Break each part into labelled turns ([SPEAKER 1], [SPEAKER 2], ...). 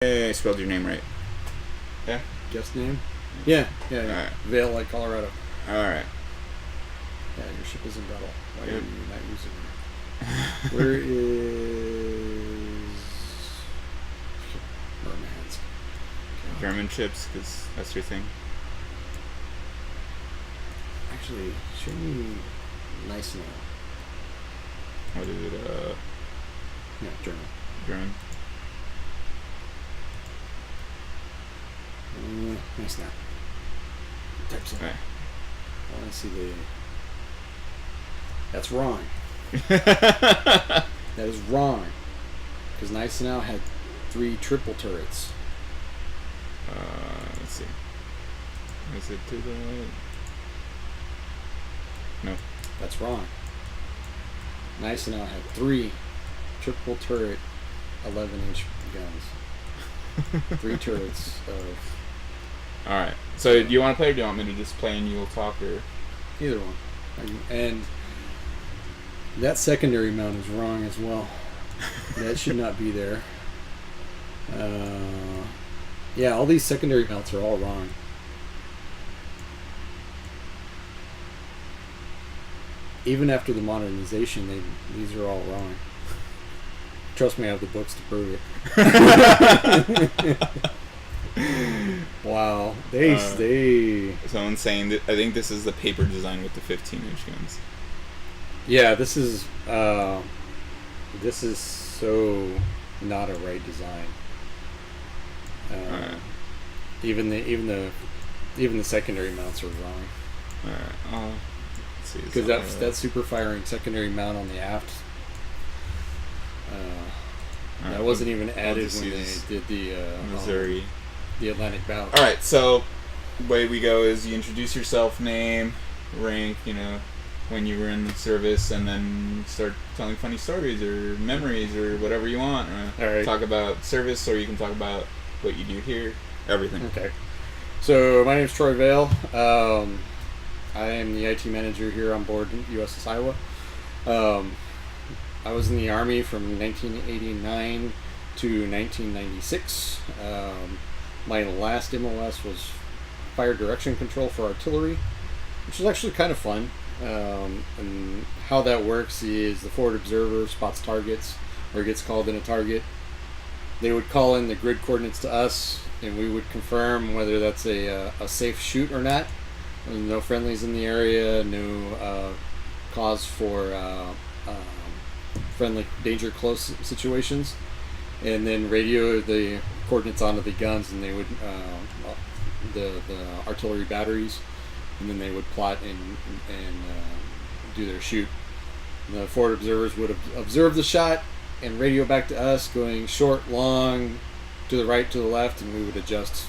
[SPEAKER 1] I spelled your name right. Yeah?
[SPEAKER 2] Guest name? Yeah.
[SPEAKER 1] Alright.
[SPEAKER 2] Vail, like Colorado.
[SPEAKER 1] Alright.
[SPEAKER 2] Yeah, your ship is in battle. Why
[SPEAKER 1] Yep.
[SPEAKER 2] are you not using it? Where is Murmansk?
[SPEAKER 1] German ships, because that's your thing.
[SPEAKER 2] Actually, show me nice now.
[SPEAKER 1] What is it?
[SPEAKER 2] Yeah, German.
[SPEAKER 1] German.
[SPEAKER 2] Nice now. Type so.
[SPEAKER 1] Alright.
[SPEAKER 2] I want to see the. That's wrong. That is wrong. Because Nice now had 3 triple turrets.
[SPEAKER 1] Let's see. Is it to the right? No.
[SPEAKER 2] That's wrong. Nice now had 3 triple turret 11-inch guns. 3 turrets of
[SPEAKER 1] Alright. So, do you want to play or do you want me to just play and you will talk or?
[SPEAKER 2] either one. And that secondary mount is wrong as well. That should not be there. Yeah, all these secondary mounts are all wrong. Even after the modernization, these are all wrong. Trust me, I have the books to prove it. Wow,
[SPEAKER 1] Someone's saying that I think this is the paper design with the 15-inch guns.
[SPEAKER 2] Yeah, this is so not a right design.
[SPEAKER 1] Alright.
[SPEAKER 2] Even the secondary mounts are wrong.
[SPEAKER 1] Alright. Let's see.
[SPEAKER 2] Because that super firing secondary mount on the aft. That wasn't even added when they did the
[SPEAKER 1] Missouri.
[SPEAKER 2] The Atlantic bow.
[SPEAKER 1] All right, so the way we go is you introduce yourself, name, rank, when you were in the service, and then start telling funny stories or memories or whatever you want.
[SPEAKER 2] All right.
[SPEAKER 1] Talk about service, or you can talk about what you do here, everything.
[SPEAKER 2] Okay. So my name is Troy Vail. I am the IT manager here on board USS Iowa. I was in the Army from 1989 to 1996. My last MOS was fire direction control for artillery, which is actually kind of fun. And how that works is the forward observer spots targets or gets called in a target. They would call in the grid coordinates to us, and we would confirm whether that's a safe shoot or not. There's no friendlies in the area, no cause for friendly danger close situations, and then radio the coordinates onto the guns, and they would the artillery batteries, and then they would plot and do their shoot. And the forward observers would observe the shot and radio back to us, going short, long, to the right, to the left, and we would adjust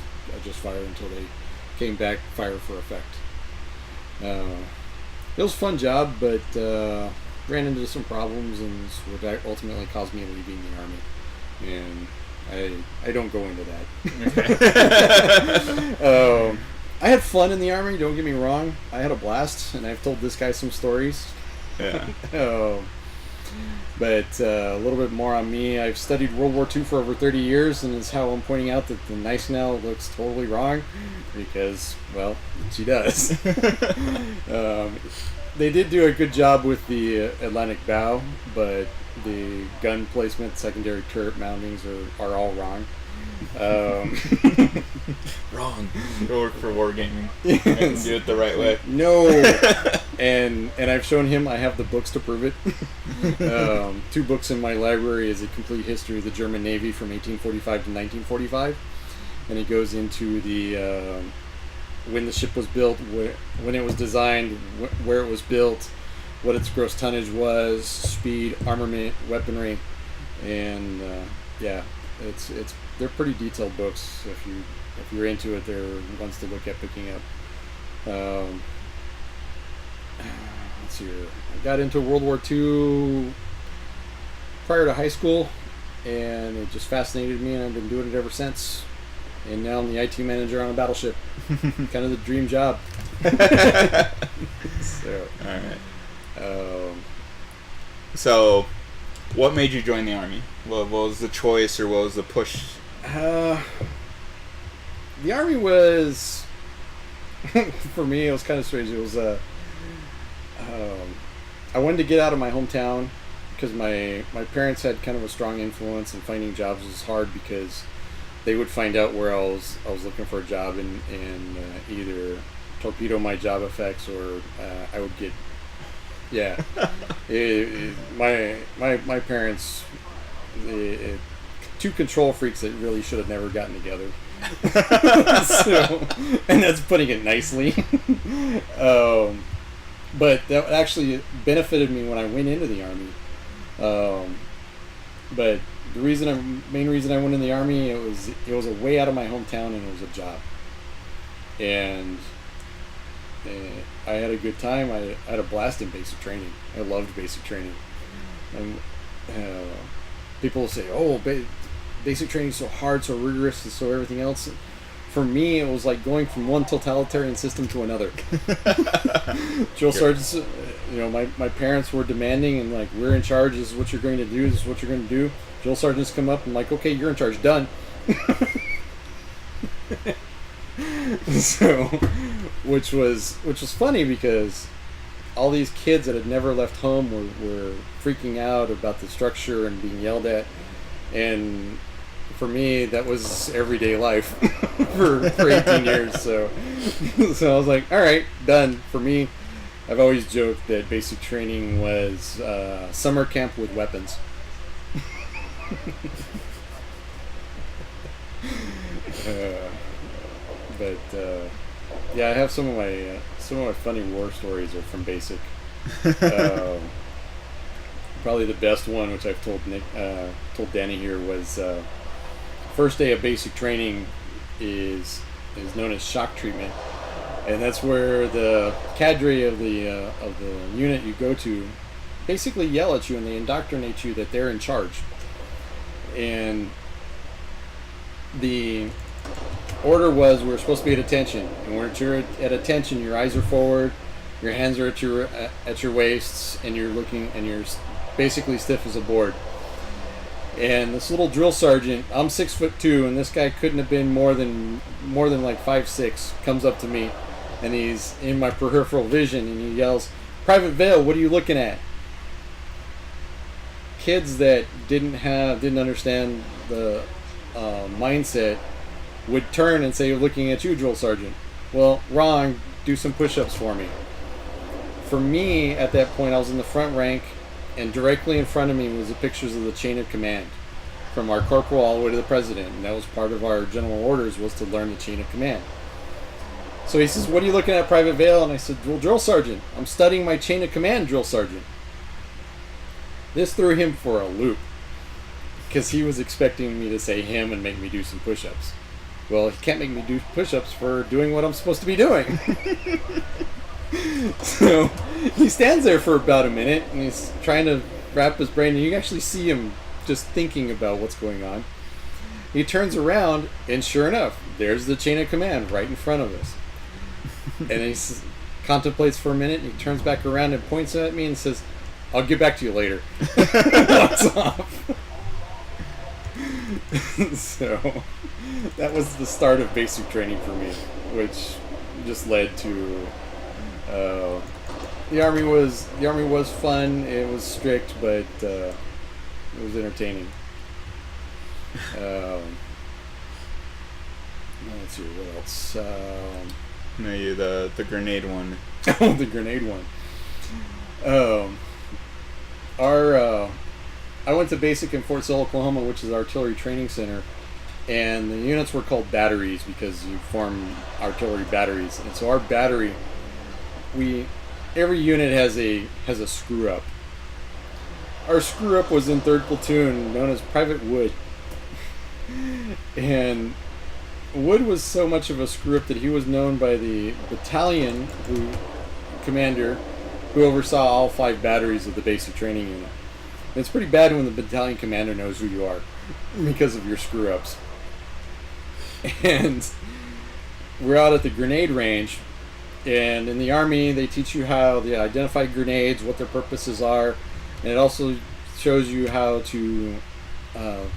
[SPEAKER 2] fire until they came back, fire for effect. It was a fun job, but ran into some problems, and what ultimately caused me leaving the Army. And I don't go into that. I had fun in the Army, don't get me wrong. I had a blast, and I've told this guy some stories.
[SPEAKER 1] Yeah.
[SPEAKER 2] But a little bit more on me. I've studied World War II for over 30 years, and it's how I'm pointing out that the Nice now looks totally wrong, because, well, she does. They did do a good job with the Atlantic bow, but the gun placement, secondary turret mountings are all wrong.
[SPEAKER 1] Wrong. Go work for Wargaming. I can do it the right way.
[SPEAKER 2] No. and I've shown him. I have the books to prove it. 2 books in my library is a complete history of the German Navy from 1845 to 1945, and it goes into the when the ship was built, when it was designed, where it was built, what its gross tonnage was, speed, armament, weaponry, and they're pretty detailed books. If you're into it, they're ones to look at picking up. Let's see here. I got into World War II prior to high school, and it just fascinated me, and I've been doing it ever since. And now I'm the IT manager on a battleship. Kind of the dream job. So,
[SPEAKER 1] all right. So, what made you join the Army? What was the choice, or what was the push
[SPEAKER 2] Uh, the Army was, for me, it was kind of strange. It was, I wanted to get out of my hometown because my parents had kind of a strong influence, and finding jobs was hard because they would find out where I was looking for a job, and either torpedo my job effects, or I would get, yeah. My parents, two control freaks that really should have never gotten together. So, and that's putting it nicely. But that actually benefited me when I went into the Army. But the main reason I went in the Army, it was a way out of my hometown, and it was a job. And I had a good time. I had a blast in basic training. I loved basic training. And people will say, "Oh, basic training is so hard, so rigorous, and so everything else." For me, it was like going from one totalitarian system to another. Drill sergeants, my parents were demanding, and like, we're in charge. This is what you're going to do. This is what you're going to do. Drill sergeants come up and like, okay, you're in charge. Done. So, which was funny because all these kids that had never left home were freaking out about the structure and being yelled at, and for me, that was everyday life for 18 years. So I was like, all right, done. For me, I've always joked that basic training was summer camp with weapons. Yeah, I have some of my funny war stories are from basic. Probably the best one, which I've told Danny here, was first day of basic training is known as shock treatment, and that's where the cadre of the unit you go to basically yell at you, and they indoctrinate you that they're in charge. And the order was we're supposed to be at attention, and when you're at attention, your eyes are forward, your hands are at your waists, and you're looking, and you're basically stiff as a board. And this little drill sergeant, I'm 6'2", and this guy couldn't have been more than like 5'6", comes up to me, and he's in my peripheral vision, and he yells, "Private Vail, what are you looking at?" Kids that didn't understand the mindset would turn and say, "You're looking at you, drill sergeant." Well, wrong. Do some push-ups for me. For me, at that point, I was in the front rank, and directly in front of me was the pictures of the chain of command, from our corporal all the way to the president, and that was part of our general orders, was to learn the chain of command. So he says, "What are you looking at, Private Vail?" And I said, "Well, drill sergeant, I'm studying my chain of command, drill sergeant." This threw him for a loop, because he was expecting me to say him and make me do some push-ups. Well, he can't make me do push-ups for doing what I'm supposed to be doing. So he stands there for about a minute, and he's trying to wrap his brain, and you can actually see him just thinking about what's going on. He turns around, and sure enough, there's the chain of command right in front of us. And he contemplates for a minute, and he turns back around and points at me and says, "I'll get back to you later." Walks off. So that was the start of basic training for me, which just led to the army was fun. It was strict, but it was entertaining. Let's see what else.
[SPEAKER 1] No, the grenade one.
[SPEAKER 2] Oh, the grenade one. I went to basic in Fort Sill, Oklahoma, which is artillery training center, and the units were called batteries because you form artillery batteries. And so our battery, every unit has a screw up. Our screw up was in 3rd Platoon, known as Private Wood. And Wood was so much of a screw up that he was known by the battalion commander who oversaw all 5 batteries of the basic training unit. And it's pretty bad when the battalion commander knows who you are because of your screw ups. And we're out at the grenade range, and in the Army they teach you how to identify grenades, what their purposes are, and it also shows you how to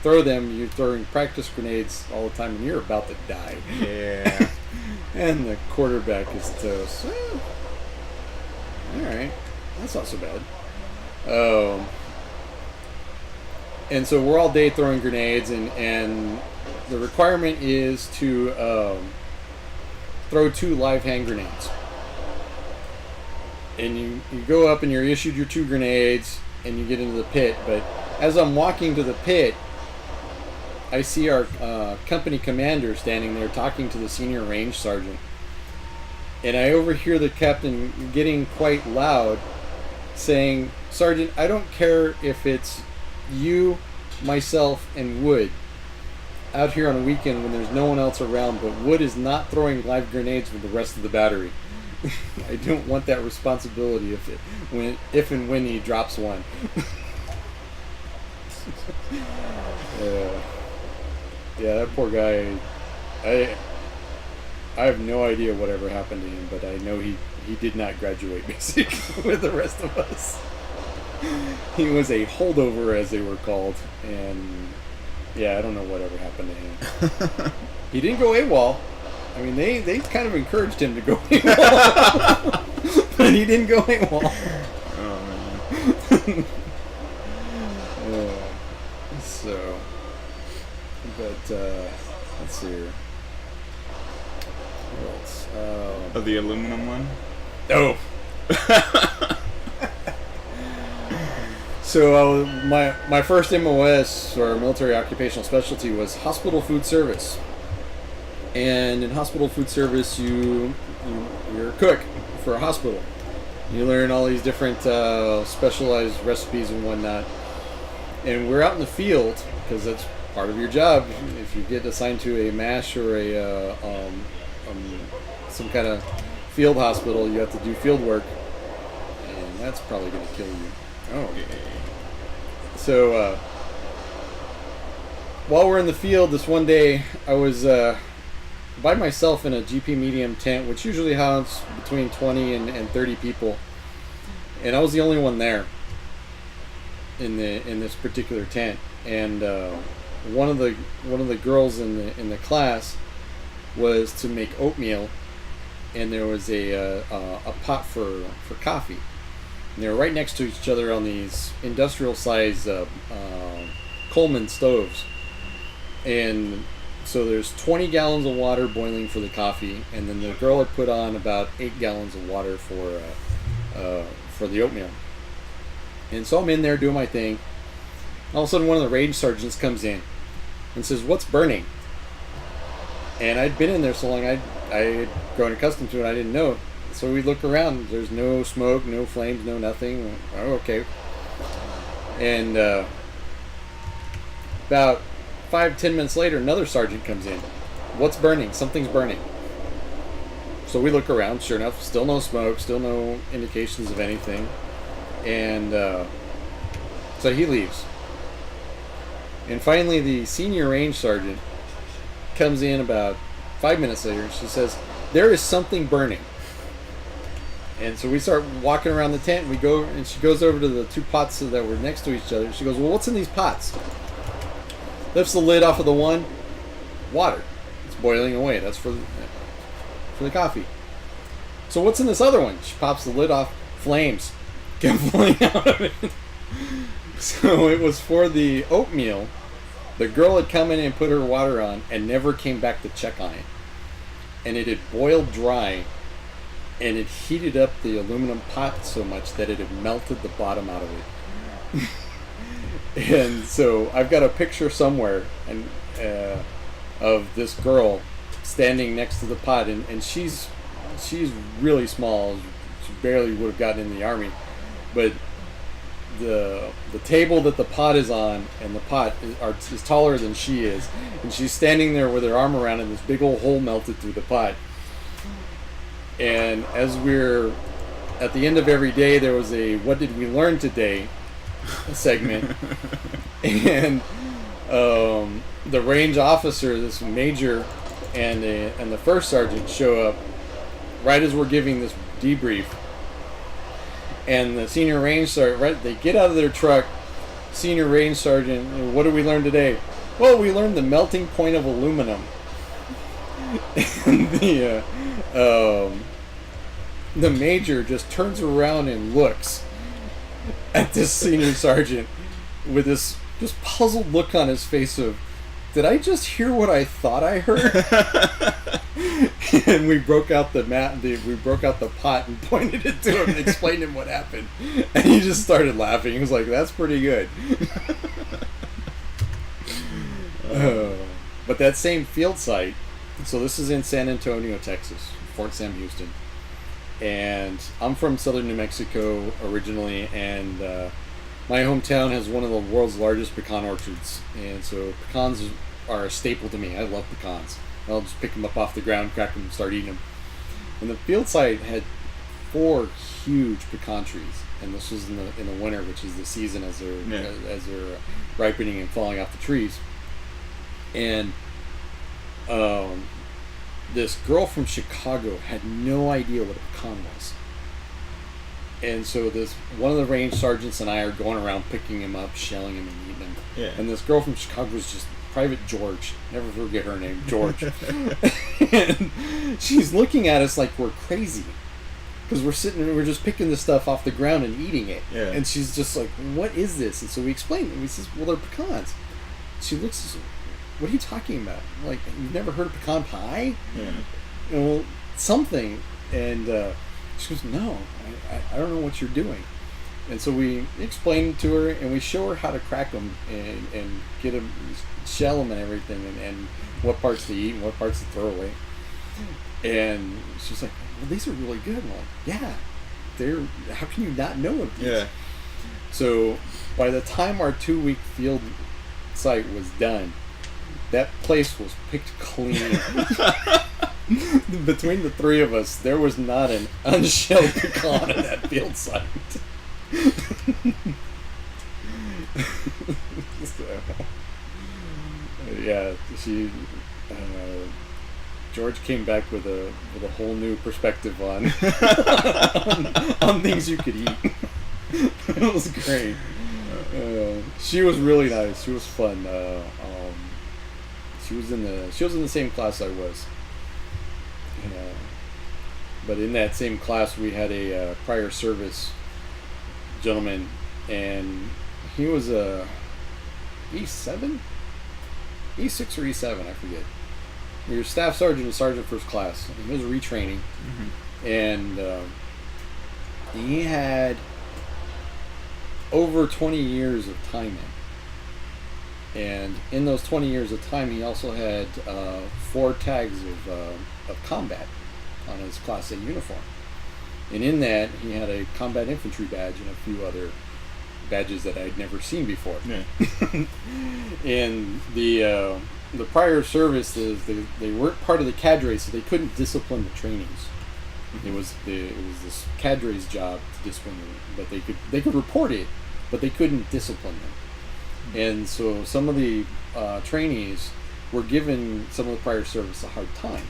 [SPEAKER 2] throw them, you're throwing practice grenades all the time, and you're about to die.
[SPEAKER 1] Yeah.
[SPEAKER 2] And the quarterback is toast. Well, all right, that's not so bad. And so we're all day throwing grenades, and the requirement is to throw 2 live hand grenades. And you go up and you're issued your 2 grenades, and you get into the pit. But as I'm walking to the pit, I see our company commander standing there talking to the senior range sergeant. And I overhear the captain getting quite loud, saying, "Sergeant, I don't care if it's you, myself, and Wood out here on a weekend when there's no one else around, but Wood is not throwing live grenades with the rest of the battery. I don't want that responsibility if and when he drops one." Yeah, that poor guy. I have no idea whatever happened to him, but I know he did not graduate basically with the rest of us. He was a holdover, as they were called, and yeah, I don't know whatever happened to him. He didn't go AWOL. I mean, they kind of encouraged him to go AWOL, but he didn't go AWOL.
[SPEAKER 1] Oh man.
[SPEAKER 2] So, but let's see here. What else?
[SPEAKER 1] Oh, the aluminum one?
[SPEAKER 2] Oh. So my first MOS, or military occupational specialty, was hospital food service. And in hospital food service, you're a cook for a hospital. You learn all these different specialized recipes and whatnot. And we're out in the field, because that's part of your job. If you get assigned to a MASH or a some kind of field hospital, you have to do field work, and that's probably going to kill you. Oh, okay. So while we're in the field, this one day I was by myself in a GP medium tent, which usually has between 20 and 30 people, and I was the only one there in this particular tent. And one of the girls in the class was to make oatmeal, and there was a pot for coffee. And they were right next to each other on these industrial size Coleman stoves. And so there's 20 gallons of water boiling for the coffee, and then the girl had put on about 8 gallons of water for the oatmeal. And so I'm in there doing my thing. All of a sudden, one of the range sergeants comes in and says, "What's burning?" And I'd been in there so long, I had grown accustomed to it, I didn't know. So we look around, there's no smoke, no flames, no nothing. Oh, okay. And about 5-10 minutes later, another sergeant comes in. "What's burning?" "Something's burning." So we look around, sure enough, still no smoke, still no indications of anything. And so he leaves. And finally, the senior range sergeant comes in about 5 minutes later. She says, "There is something burning." And so we start walking around the tent. We go, and she goes over to the 2 pots that were next to each other. She goes, "Well, what's in these pots?" Lifts the lid off of the one. Water. It's boiling away. That's for the coffee. "So what's in this other one?" She pops the lid off. Flames kept flying out of it. So it was for the oatmeal. The girl had come in and put her water on and never came back to check on it. And it had boiled dry, and it heated up the aluminum pot so much that it had melted the bottom out of it. And so I've got a picture somewhere of this girl standing next to the pot, and she's really small. She barely would have gotten in the Army. But the table that the pot is on, and the pot is taller than she is, and she's standing there with her arm around it, and this big old hole melted through the pot. And as we're at the end of every day, there was a "What did we learn today?" segment. And the range officer, this major, and the first sergeant show up right as we're giving this debrief. And the senior range sergeant, right, they get out of their truck, Senior Range Sergeant, what did we learn today? Well, we learned the melting point of aluminum. And the major just turns around and looks at this senior sergeant with this just puzzled look on his face of, did I just hear what I thought I heard? And we broke out the pot and pointed it to him and explained him what happened. And he just started laughing. He was like, that's pretty good. But that same field site, so this is in San Antonio, Texas, Fort Sam Houston. And I'm from southern New Mexico originally, and my hometown has one of the world's largest pecan orchards. And so pecans are a staple to me. I love pecans. I'll just pick them up off the ground, crack them, and start eating them. And the field site had 4 huge pecan trees, and this was in the winter, which is the season as they're ripening and falling off the trees. And this girl from Chicago had no idea what a pecan was. And so one of the range sergeants and I are going around picking him up, shelling him, and eating him.
[SPEAKER 1] Yeah.
[SPEAKER 2] And this girl from Chicago was just Private George. Never forget her name, George. And she's looking at us like we're crazy. Because we're just picking this stuff off the ground and eating it.
[SPEAKER 1] Yeah.
[SPEAKER 2] And she's just like, what is this? And so we explained it. And we says, well, they're pecans. She looks at us, what are you talking about? Like, you've never heard of pecan pie?
[SPEAKER 1] Yeah.
[SPEAKER 2] Well, something. And she goes, no, I don't know what you're doing. And so we explain to her, and we show her how to crack them and get them, shell them and everything, and what parts to eat and what parts to throw away. And she's like, well, these are really good. I'm like, yeah, how can you not know of these?
[SPEAKER 1] Yeah.
[SPEAKER 2] So by the time our 2-week field site was done, that place was picked clean. Between the 3 of us, there was not an unshelled pecan in that field site. So, yeah, George came back with a whole new perspective on on things you could eat. It was great. She was really nice. She was fun. She was in the same class I was. But in that same class, we had a prior service gentleman, and he was a E7, E6 or E7, I forget. He was staff sergeant and sergeant first class. And he was retraining, and he had over 20 years of time in. And in those 20 years of time, he also had 4 tags of combat on his Class A uniform. And in that, he had a combat infantry badge and a few other badges that I'd never seen before. Yeah. And the prior service is they weren't part of the cadre, so they couldn't discipline the trainees. It was this cadre's job to discipline them, but they could report it, but they couldn't discipline them. And so some of the trainees were giving some of the prior service a hard time.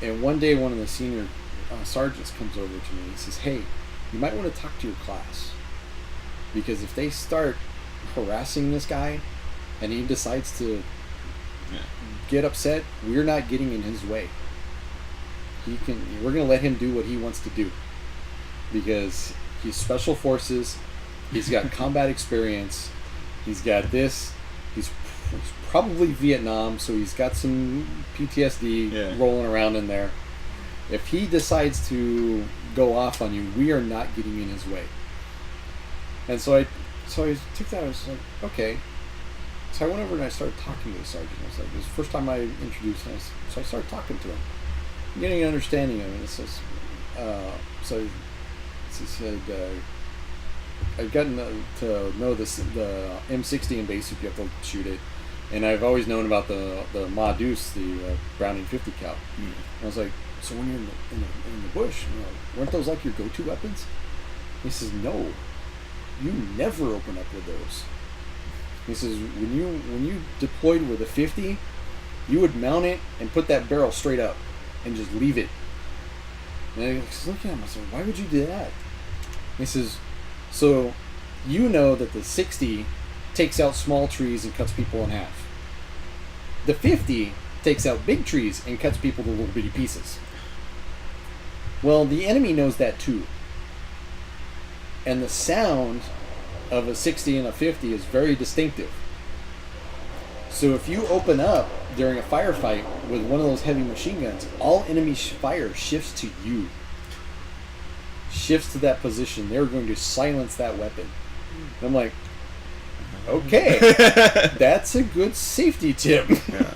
[SPEAKER 2] And one day, one of the senior sergeants comes over to me and he says, hey, you might want to talk to your class, because if they start harassing this guy and he decides to get upset, we're not getting in his way. We're going to let him do what he wants to do, because he's special forces, he's got combat experience, he's got this, he's probably Vietnam, so he's got some PTSD rolling around in there. If he decides to go off on you, we are not getting in his way. And so I took that, I was like, okay. So I went over and I started talking to the sergeant. I was like, it was the first time I introduced him. So I started talking to him, getting an understanding of it. And it says, so he said, I've gotten to know this, the M60 in basic, you have to shoot it. And I've always known about the Ma Deuce, the Browning 50 cal. And I was like, so when you're in the bush, weren't those like your go-to weapons? He says, no, you never open up with those. He says, when you deployed with a 50, you would mount it and put that barrel straight up and just leave it. And I was looking at him, I said, why would you do that? He says, so you know that the 60 takes out small trees and cuts people in half. The 50 takes out big trees and cuts people to little bitty pieces. Well, the enemy knows that too. And the sound of a 60 and a 50 is very distinctive. So if you open up during a firefight with one of those heavy machine guns, all enemy fire shifts to you. Shifts to that position. They're going to silence that weapon. And I'm like, okay, that's a good safety tip.
[SPEAKER 1] Yeah.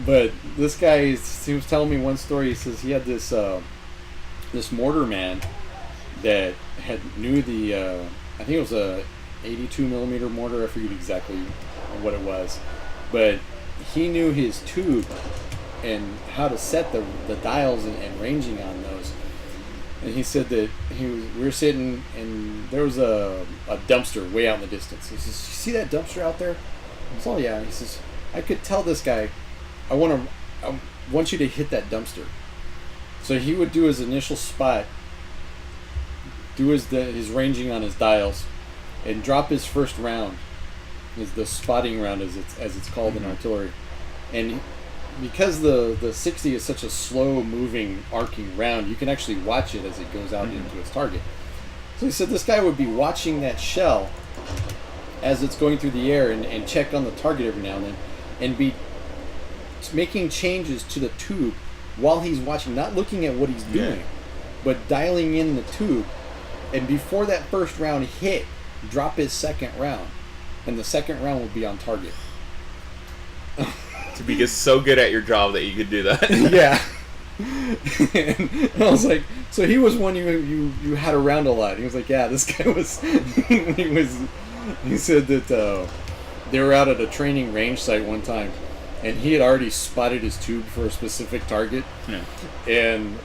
[SPEAKER 2] But this guy, he was telling me one story. He says he had this this mortar man that knew the I think it was a 82 millimeter mortar. I forget exactly what it was, but he knew his tube and how to set the dials and ranging on those. And he said that we were sitting and there was a dumpster way out in the distance. He says, "You see that dumpster out there?" I said, "Oh yeah." He says, "I could tell this guy, I want you to hit that dumpster." So he would do his initial spot, do his ranging on his dials, and drop his first round, is the spotting round as it's called in artillery. And because the 60 is such a slow moving arcing round, you can actually watch it as it goes out into its target. So he said this guy would be watching that shell as it's going through the air and check on the target every now and then and be making changes to the tube while he's watching, not looking at what he's doing, but dialing in the tube. And before that first round hit, drop his second round, and the second round would be on target.
[SPEAKER 1] To be just so good at your job that you could do that.
[SPEAKER 2] Yeah. And I was like, so he was one you had around a lot. He was like, yeah, this guy was. He said that they were out at a training range site one time, and he had already spotted his tube for a specific target.
[SPEAKER 1] Yeah.
[SPEAKER 2] And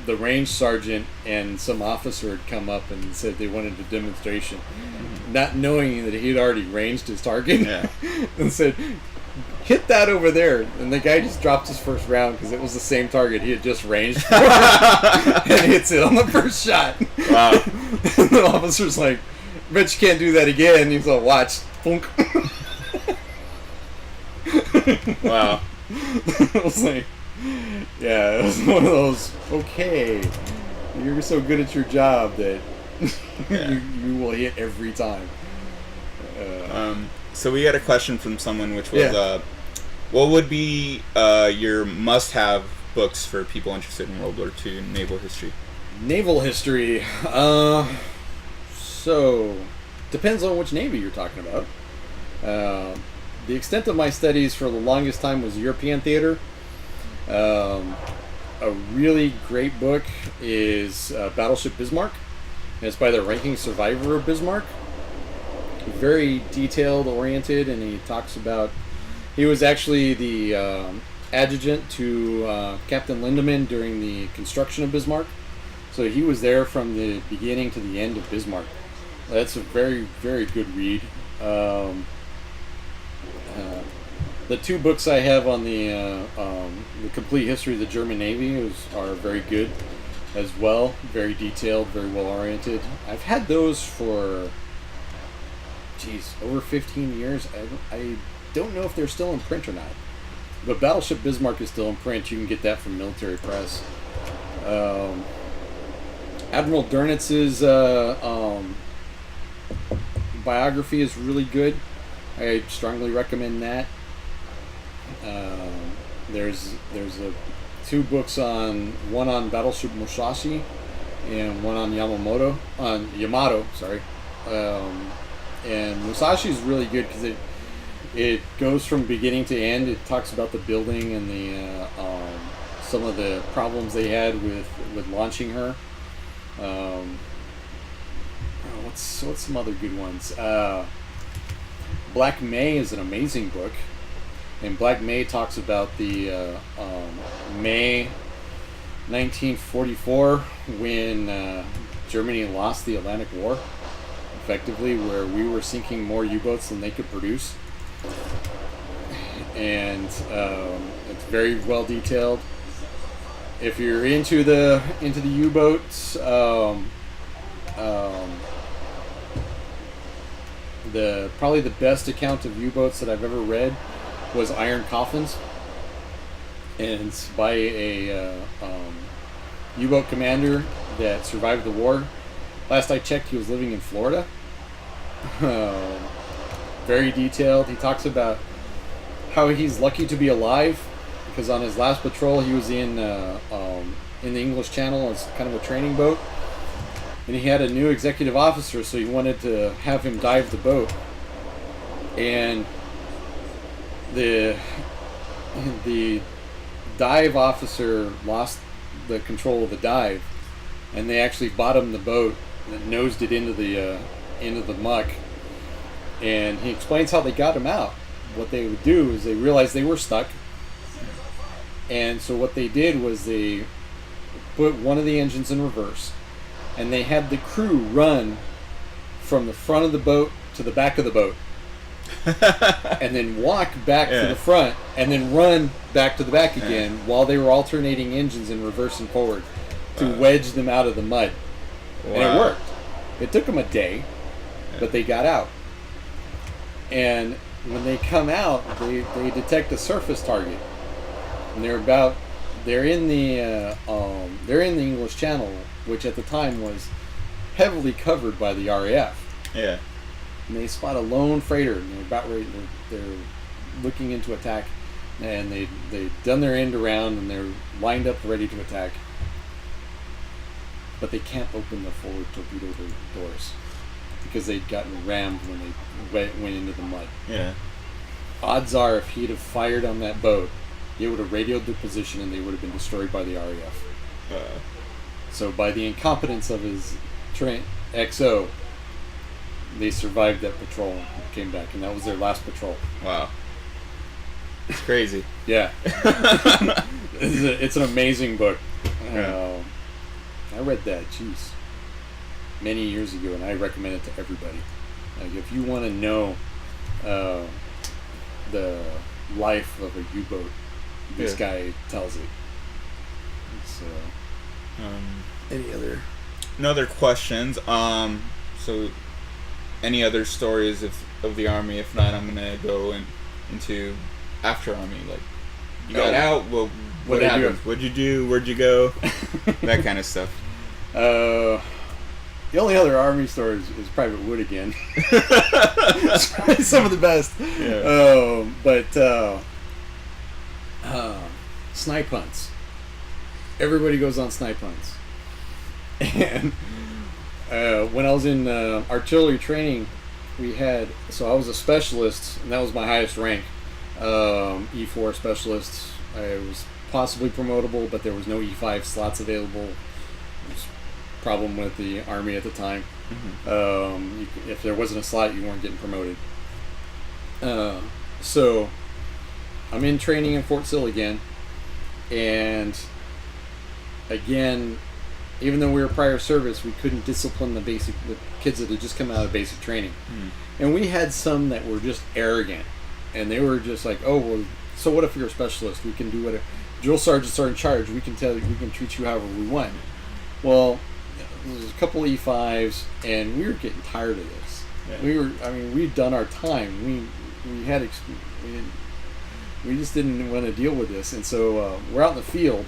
[SPEAKER 2] the range sergeant and some officer had come up and said they wanted a demonstration, not knowing that he had already ranged his target.
[SPEAKER 1] Yeah.
[SPEAKER 2] And said, "Hit that over there." And the guy just dropped his first round because it was the same target he had just ranged for. And hits it on the first shot.
[SPEAKER 1] Wow.
[SPEAKER 2] And the officer's like, "Bet you can't do that again." He's like, "Watch." Funk.
[SPEAKER 1] Wow.
[SPEAKER 2] I was like, yeah, it was one of those, okay, you're so good at your job that you will hit every time.
[SPEAKER 1] So we got a question from someone, which was, what would be your must-have books for people interested in World War II naval history?
[SPEAKER 2] Naval history. So, depends on which Navy you're talking about. The extent of my studies for the longest time was European theater. A really great book is Battleship Bismarck. And it's by the ranking survivor of Bismarck. Very detailed oriented, and he talks about, he was actually the adjutant to Captain Lindemann during the construction of Bismarck. So he was there from the beginning to the end of Bismarck. That's a very, very good read. The two books I have on the complete history of the German Navy are very good as well. Very detailed, very well oriented. I've had those for, over 15 years. I don't know if they're still in print or not. But Battleship Bismarck is still in print. You can get that from Military Press. Admiral Dernitz's biography is really good. I strongly recommend that. There's two books one on Battleship Musashi and one on Yamato. And Musashi is really good because it goes from beginning to end. It talks about the building and the some of the problems they had with launching her. What's some other good ones? Black May is an amazing book, and Black May talks about the May 1944 when Germany lost the Atlantic War, effectively, where we were sinking more U-boats than they could produce, and it's very well detailed. If you're into the U-boats, probably the best account of U-boats that I've ever read was Iron Coffins, and it's by a U-boat commander that survived the war. Last I checked, he was living in Florida. Very detailed. He talks about how he's lucky to be alive because on his last patrol he was in the English Channel as kind of a training boat, and he had a new executive officer, so he wanted to have him dive the boat, and the dive officer lost the control of the dive, and they actually bottomed the boat and nosed it into the muck. And he explains how they got him out. What they would do is they realized they were stuck, and so what they did was they put one of the engines in reverse, and they had the crew run from the front of the boat to the back of the boat, and then walk back to the front, and then run back to the back again while they were alternating engines in reverse and forward to wedge them out of the mud. Wow. And it worked. It took them a day, but they got out. And when they come out, they detect a surface target, and they're in the English Channel, which at the time was heavily covered by the RAF.
[SPEAKER 1] Yeah.
[SPEAKER 2] And they spot a lone freighter, and they're about ready. They're looking into attack, and they've done their end around, and they're lined up ready to attack. But they can't open the forward torpedo doors because they'd gotten rammed when they went into the mud.
[SPEAKER 1] Yeah.
[SPEAKER 2] Odds are, if he'd have fired on that boat, they would have radioed their position, and they would have been destroyed by the RAF. So by the incompetence of his XO, they survived that patrol and came back, and that was their last patrol.
[SPEAKER 1] Wow. It's crazy.
[SPEAKER 2] Yeah. It's an amazing book. I read that, many years ago, and I recommend it to everybody. Like, if you want to know the life of a U-boat, this guy tells it. So,
[SPEAKER 1] no other questions. So, any other stories of the Army? If not, I'm gonna go into after Army. Like, you got out. Well, what happened? What'd you do? Where'd you go? That kind of stuff.
[SPEAKER 2] The only other Army story is Private Wood again. It's probably some of the best. Yeah. Snipe hunts. Everybody goes on snipe hunts. And when I was in artillery training, I was a specialist, and that was my highest rank. E4 specialist. I was possibly promotable, but there was no E5 slots available. It was a problem with the Army at the time. Mm-hmm. If there wasn't a slot, you weren't getting promoted. So I'm in training in Fort Sill again, and again, even though we were prior service, we couldn't discipline the kids that had just come out of basic training. And we had some that were just arrogant, and they were just like, oh, well, so what if you're a specialist? We can do whatever. Drill sergeants are in charge. We can treat you however we want. Well, there was a couple E5s, and we were getting tired of this. Yeah. We'd done our time. We just didn't want to deal with this, and so we're out in the field,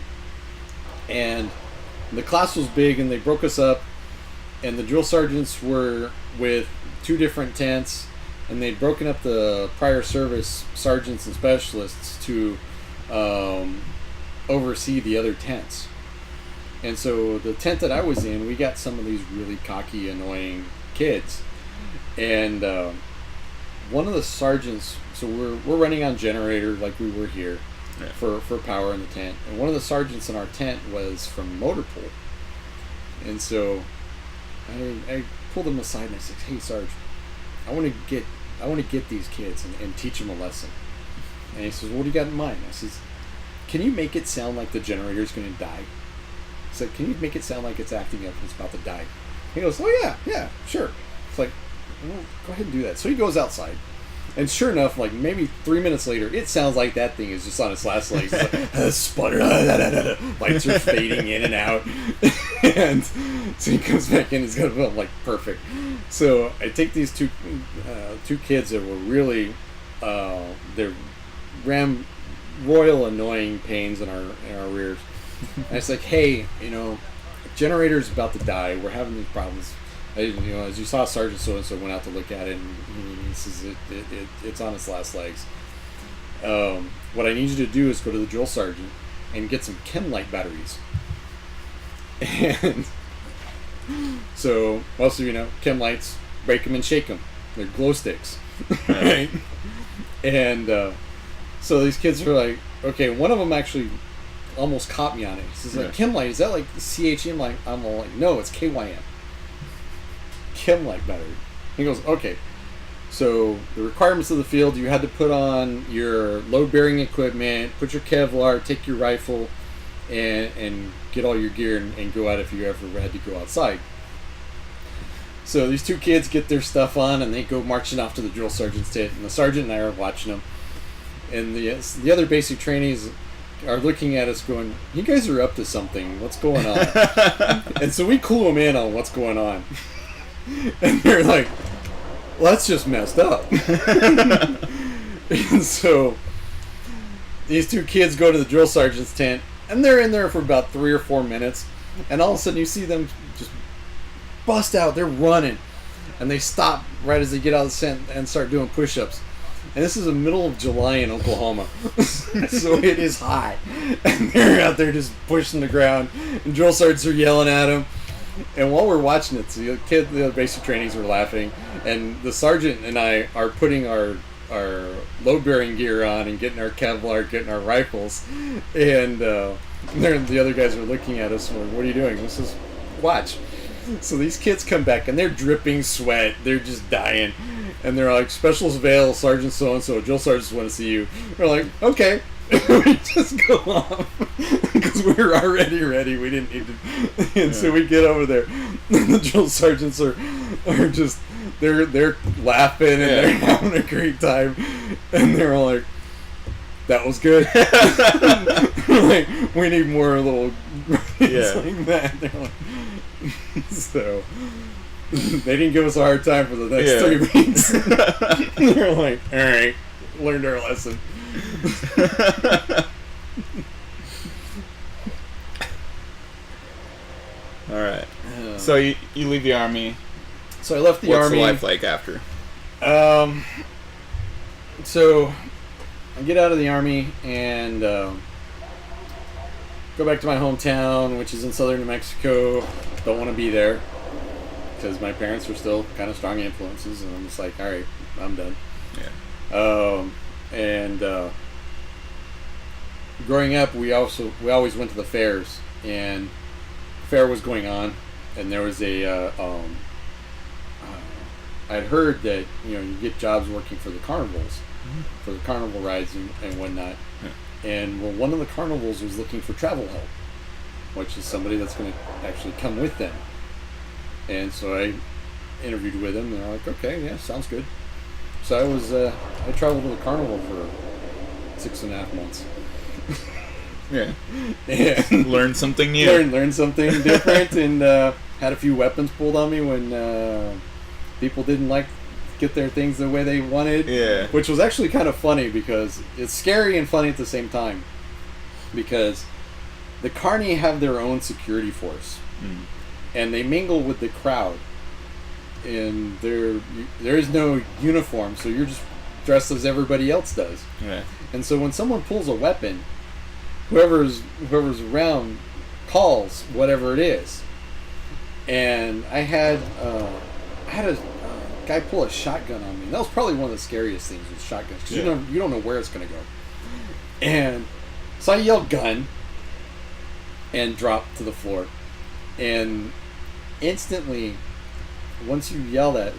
[SPEAKER 2] and the class was big, and they broke us up, and the drill sergeants were with two different tents, and they'd broken up the prior service sergeants and specialists to oversee the other tents. And so the tent that I was in, we got some of these really cocky, annoying kids, and one of the sergeants. So we're running on generator like we were here. Yeah. For power in the tent, and one of the sergeants in our tent was from motor pool, and so I pulled him aside and I said, "Hey, Sarge, I want to get these kids and teach them a lesson." And he says, "What do you got in mind?" I says, "Can you make it sound like the generator's going to die?" I said, "Can you make it sound like it's acting up and it's about to die?" He goes, "Oh yeah, sure." It's like, well, go ahead and do that. So he goes outside. And sure enough, like maybe 3 minutes later, it sounds like that thing is just on its last legs. It's like, sputter, lights are fading in and out. And so he comes back in, he's got to feel like perfect. So I take these two two kids that were really they're royal annoying pains in our rears. And it's like, hey, generator's about to die. We're having these problems. As you saw, Sergeant so and so went out to look at it, and he says it's on its last legs. What I need you to do is go to the drill sergeant and get some chem light batteries. And so most of chem lights, break them and shake them. They're glow sticks, right? And so these kids are like, okay. One of them actually almost caught me on it. He says, like, chem light, is that like CHM? I'm all like, no, it's KYM. Chem light battery. He goes, okay. So the requirements of the field, you had to put on your load bearing equipment, put your Kevlar, take your rifle, and get all your gear and go out if you ever had to go outside. So these two kids get their stuff on and they go marching off to the drill sergeant's tent, and the sergeant and I are watching them. And the other basic trainees are looking at us going, you guys are up to something. What's going on? And so we clue them in on what's going on. And they're like, well, that's just messed up. And so these two kids go to the drill sergeant's tent, and they're in there for about 3 or 4 minutes, and all of a sudden you see them just bust out. They're running, and they stop right as they get out of the tent and start doing push-ups. And this is the middle of July in Oklahoma, so it is hot, and they're out there just pushing the ground, and drill sergeants are yelling at them. And while we're watching it, so the basic trainees are laughing, and the sergeant and I are putting our load-bearing gear on and getting our Kevlar, getting our rifles, and the other guys are looking at us and like, what are you doing? This is watch. So these kids come back, and they're dripping sweat. They're just dying. And they're like, Specialist Vail, Sergeant so-and-so, drill sergeants want to see you. We're like, okay. We just go off because we were already ready. We didn't need to. And so we get over there. And the drill sergeants are just, they're laughing and they're having a great time. And they're all like, that was good. Like, we need more little like that. They're like, so they didn't give us a hard time for the next 3 weeks. They're like, all right, learned our lesson.
[SPEAKER 1] All right. So you leave the army.
[SPEAKER 2] So I left the army.
[SPEAKER 1] What's the life like after?
[SPEAKER 2] So I get out of the army and go back to my hometown, which is in southern New Mexico. Don't want to be there because my parents were still kind of strong influences, and I'm just like, all right, I'm done. Yeah. Growing up, we always went to the fairs, and the fair was going on, and there was a I'd heard that you get jobs working for the carnivals, for the carnival rides and whatnot, and well, one of the carnivals was looking for travel help, which is somebody that's going to actually come with them, and so I interviewed with them, and they're like, okay, yeah, sounds good. So I traveled to the carnival for 6.5 months.
[SPEAKER 1] Yeah.
[SPEAKER 2] And
[SPEAKER 1] learned something new.
[SPEAKER 2] Learned something different, and had a few weapons pulled on me when people didn't get their things the way they wanted.
[SPEAKER 1] Yeah.
[SPEAKER 2] Which was actually kind of funny because it's scary and funny at the same time. Because the Carney have their own security force, and they mingle with the crowd. And there is no uniform, so you're just dressed as everybody else does.
[SPEAKER 1] Yeah.
[SPEAKER 2] And so when someone pulls a weapon, whoever's around calls whatever it is. And I had a guy pull a shotgun on me. And that was probably one of the scariest things with shotguns, because you don't know where it's going to go. And so I yelled gun and dropped to the floor. And instantly, once you yell that,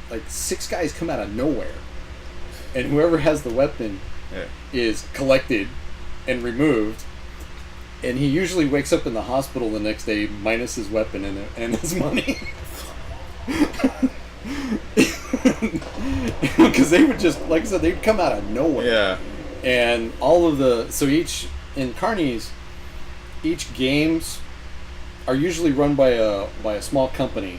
[SPEAKER 2] like 6 guys come out of nowhere, and whoever has the weapon is collected and removed, and he usually wakes up in the hospital the next day minus his weapon and his money. Because they would just, like I said, they'd come out of nowhere.
[SPEAKER 1] Yeah.
[SPEAKER 2] And all of in Carney's, each games are usually run by a small company.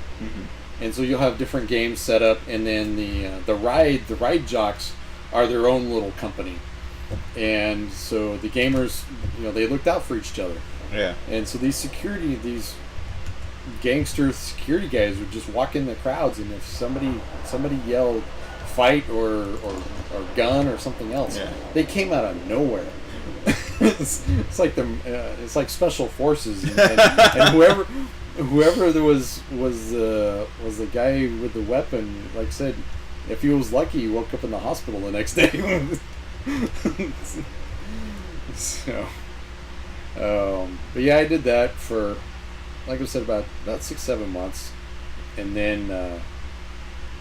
[SPEAKER 2] And so you'll have different games set up, and then the ride jocks are their own little company, and so the gamers, they looked out for each other.
[SPEAKER 1] Yeah.
[SPEAKER 2] And so these gangster security guys would just walk in the crowds, and if somebody yelled fight or gun or something else, they came out of nowhere. it's like special forces, and whoever there was the guy with the weapon. Like I said, if he was lucky, he woke up in the hospital the next day. So, but yeah, I did that for, like I said, about 6-7 months, and then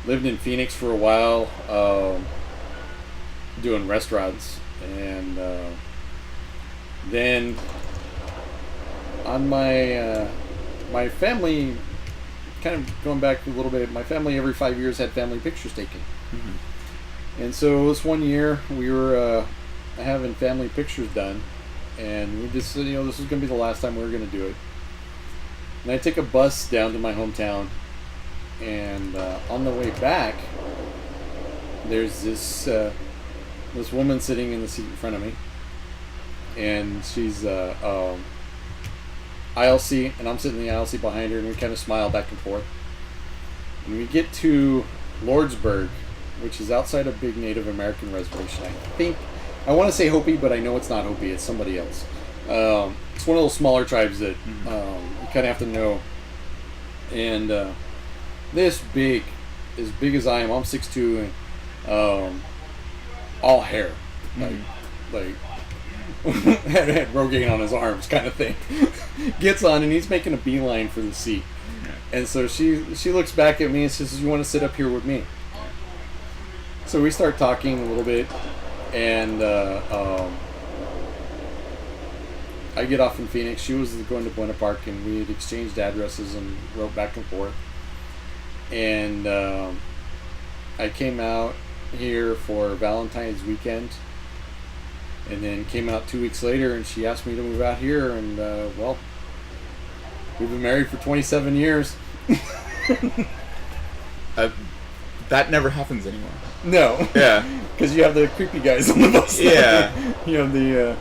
[SPEAKER 2] lived in Phoenix for a while, doing restaurants, and then on my family, kind of going back a little bit, my family every 5 years had family pictures taken. Mm-hmm. And so this one year we were having family pictures done, and we just said, this was going to be the last time we were going to do it. And I took a bus down to my hometown, and on the way back, there's this woman sitting in the seat in front of me, and she's aisle seat, and I'm sitting in the aisle seat behind her, and we kind of smile back and forth. And we get to Lordsburg, which is outside a big Native American reservation. I want to say Hopi, but I know it's not Hopi, it's somebody else. It's one of those smaller tribes that you kind of have to know. And this big, as big as I am, I'm 6'2", and all hair, like had Rogaine on his arms, kind of thing. Gets on, and he's making a beeline for the seat. And so she looks back at me and says, "You want to sit up here with me?" So we start talking a little bit, and I get off in Phoenix. She was going to Buena Park, and we had exchanged addresses and wrote back and forth. And I came out here for Valentine's weekend, and then came out 2 weeks later, and she asked me to move out here, and well, we've been married for 27 years.
[SPEAKER 1] That never happens anymore.
[SPEAKER 2] No.
[SPEAKER 1] Yeah.
[SPEAKER 2] Because you have the creepy guys on the bus.
[SPEAKER 1] Yeah.
[SPEAKER 2] You know, the...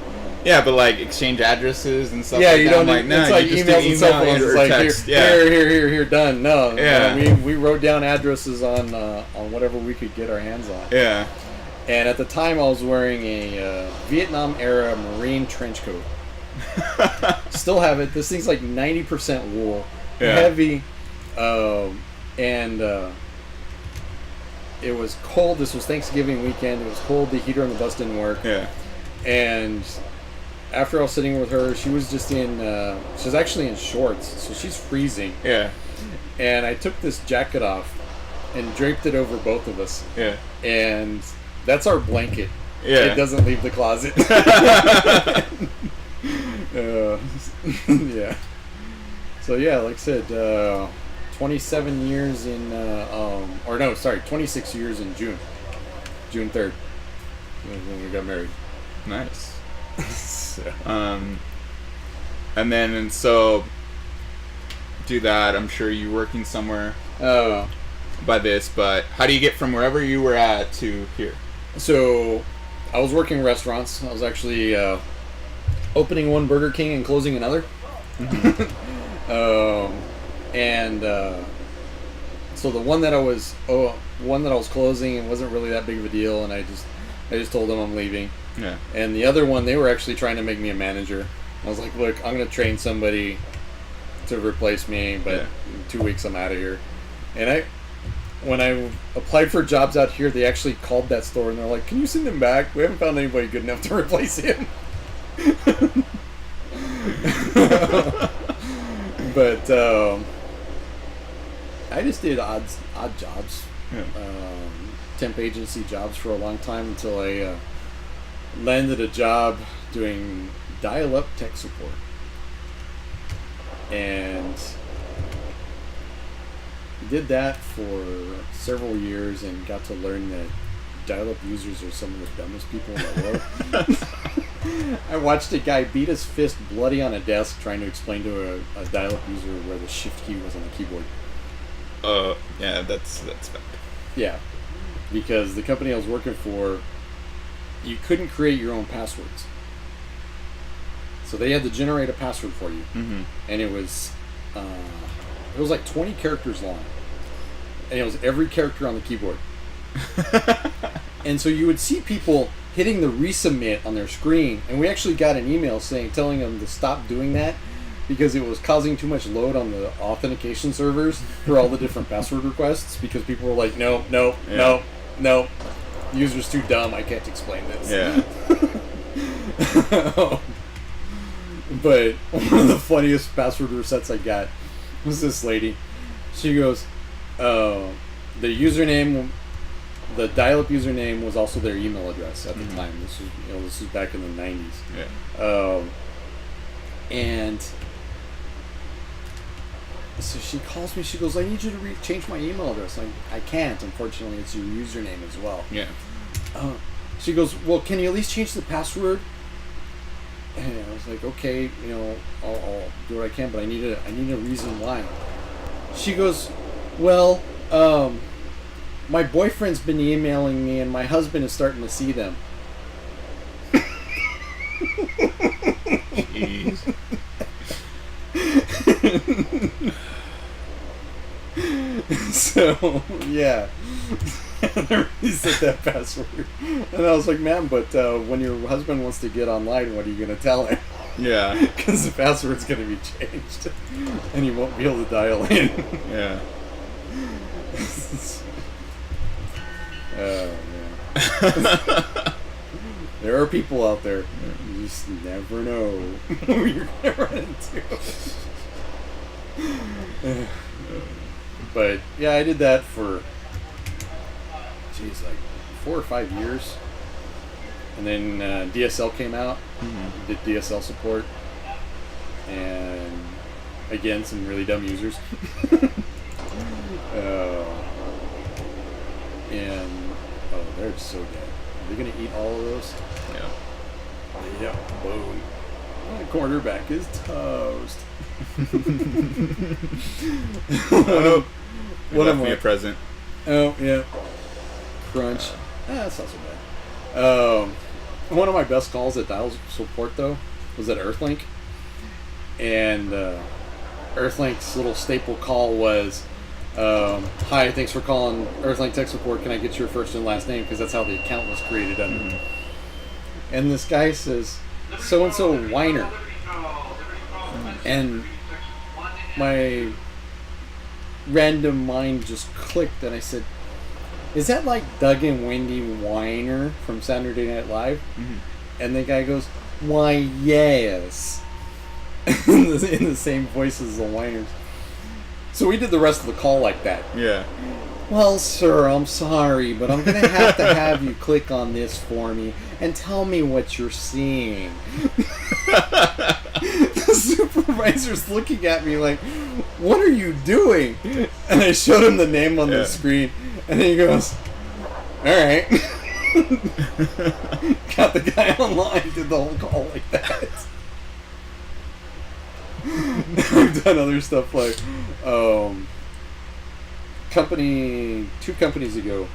[SPEAKER 1] yeah, but like exchange addresses and stuff.
[SPEAKER 2] Yeah,
[SPEAKER 1] like
[SPEAKER 2] you
[SPEAKER 1] that.
[SPEAKER 2] don't.
[SPEAKER 1] Like,
[SPEAKER 2] it's like emails and cell phones. It's like
[SPEAKER 1] text.
[SPEAKER 2] here, done. No,
[SPEAKER 1] yeah.
[SPEAKER 2] No, we wrote down addresses on whatever we could get our hands on.
[SPEAKER 1] Yeah.
[SPEAKER 2] And at the time, I was wearing a Vietnam era Marine trench coat. Still have it. This thing's like 90% wool, heavy, and it was cold. This was Thanksgiving weekend. It was cold. The heater on the bus didn't work.
[SPEAKER 1] Yeah.
[SPEAKER 2] And after I was sitting with her, she was just in, she was actually in shorts, so she's freezing.
[SPEAKER 1] Yeah.
[SPEAKER 2] And I took this jacket off and draped it over both of us.
[SPEAKER 1] Yeah.
[SPEAKER 2] And that's our blanket.
[SPEAKER 1] Yeah.
[SPEAKER 2] It doesn't leave the closet. Yeah. So yeah, like I said, 27 years in, 26 years in June 3rd, when we got married.
[SPEAKER 1] Nice. And then so do that. I'm sure you're working somewhere by this, but how do you get from wherever you were at to here? So
[SPEAKER 2] I was working restaurants. I was actually opening one Burger King and closing another. So the one that I was closing, it wasn't really that big of a deal, and I just told them I'm leaving.
[SPEAKER 1] Yeah.
[SPEAKER 2] And the other one, they were actually trying to make me a manager. I was like, look, I'm going to train somebody to replace me, but in 2 weeks I'm out of here. And when I applied for jobs out here, they actually called that store, and they're like, can you send him back? We haven't found anybody good enough to replace him. But I just did odd jobs, temp agency jobs for a long time until I landed a job doing dial-up tech support, and did that for several years and got to learn that dial-up users are some of the dumbest people in the world. I watched a guy beat his fist bloody on a desk trying to explain to a dial-up user where the shift key was on the keyboard.
[SPEAKER 1] Yeah, that's bad.
[SPEAKER 2] Yeah, because the company I was working for, you couldn't create your own passwords. So they had to generate a password for you,
[SPEAKER 1] Mm-hmm.
[SPEAKER 2] and it was like 20 characters long, and it was every character on the keyboard. And so you would see people hitting the resubmit on their screen, and we actually got an email telling them to stop doing that because it was causing too much load on the authentication servers for all the different password requests, because people were like, no, the user's too dumb, I can't explain this.
[SPEAKER 1] Yeah.
[SPEAKER 2] But one of the funniest password resets I got was this lady. She goes, the username, the dial-up username was also their email address at the time. This was back in the 90s.
[SPEAKER 1] Yeah.
[SPEAKER 2] And so she calls me. She goes, "I need you to change my email address." I can't. Unfortunately, it's your username as well.
[SPEAKER 1] Yeah.
[SPEAKER 2] She goes, "Well, can you at least change the password?" And I was like, "Okay, I'll do what I can, but I need a reason why." She goes, "Well, my boyfriend's been emailing me, and my husband is starting to see them."
[SPEAKER 1] Jeez.
[SPEAKER 2] So yeah, I reset that password, and I was like, "Ma'am, but when your husband wants to get online, what are you gonna tell him?"
[SPEAKER 1] Yeah.
[SPEAKER 2] Because the password's gonna be changed, and he won't be able to dial in.
[SPEAKER 1] Yeah.
[SPEAKER 2] Oh man. There are people out there. You just never know who you're gonna run into. But yeah, I did that for like 4 or 5 years, and then DSL came out. Did DSL support, and again, some really dumb users. And they're so dead. Are they gonna eat all of those?
[SPEAKER 1] Yeah.
[SPEAKER 2] Yep. Boom. My quarterback is toast.
[SPEAKER 1] What left me a present.
[SPEAKER 2] Oh yeah. Crunch. That's not so bad. One of my best calls at dial support though was at Earthlink, and Earthlink's little staple call was, "Hi, thanks for calling Earthlink Tech Support. Can I get your first and last name?" Because that's how the account was created under. And this guy says, "So and so whiner," and my random mind just clicked, and I said, "Is that like Doug and Wendy Weiner from Saturday Night Live?" And the guy goes, "Why, yes," in the same voice as the whiners. So we did the rest of the call like that.
[SPEAKER 1] Yeah.
[SPEAKER 2] "Well, sir, I'm sorry, but I'm going to have you click on this for me and tell me what you're seeing." The supervisor's looking at me like, "What are you doing?" And I showed him the name on the screen, and he goes, "All right." Got the guy online, did the whole call like that. We've done other stuff like, 2 companies ago,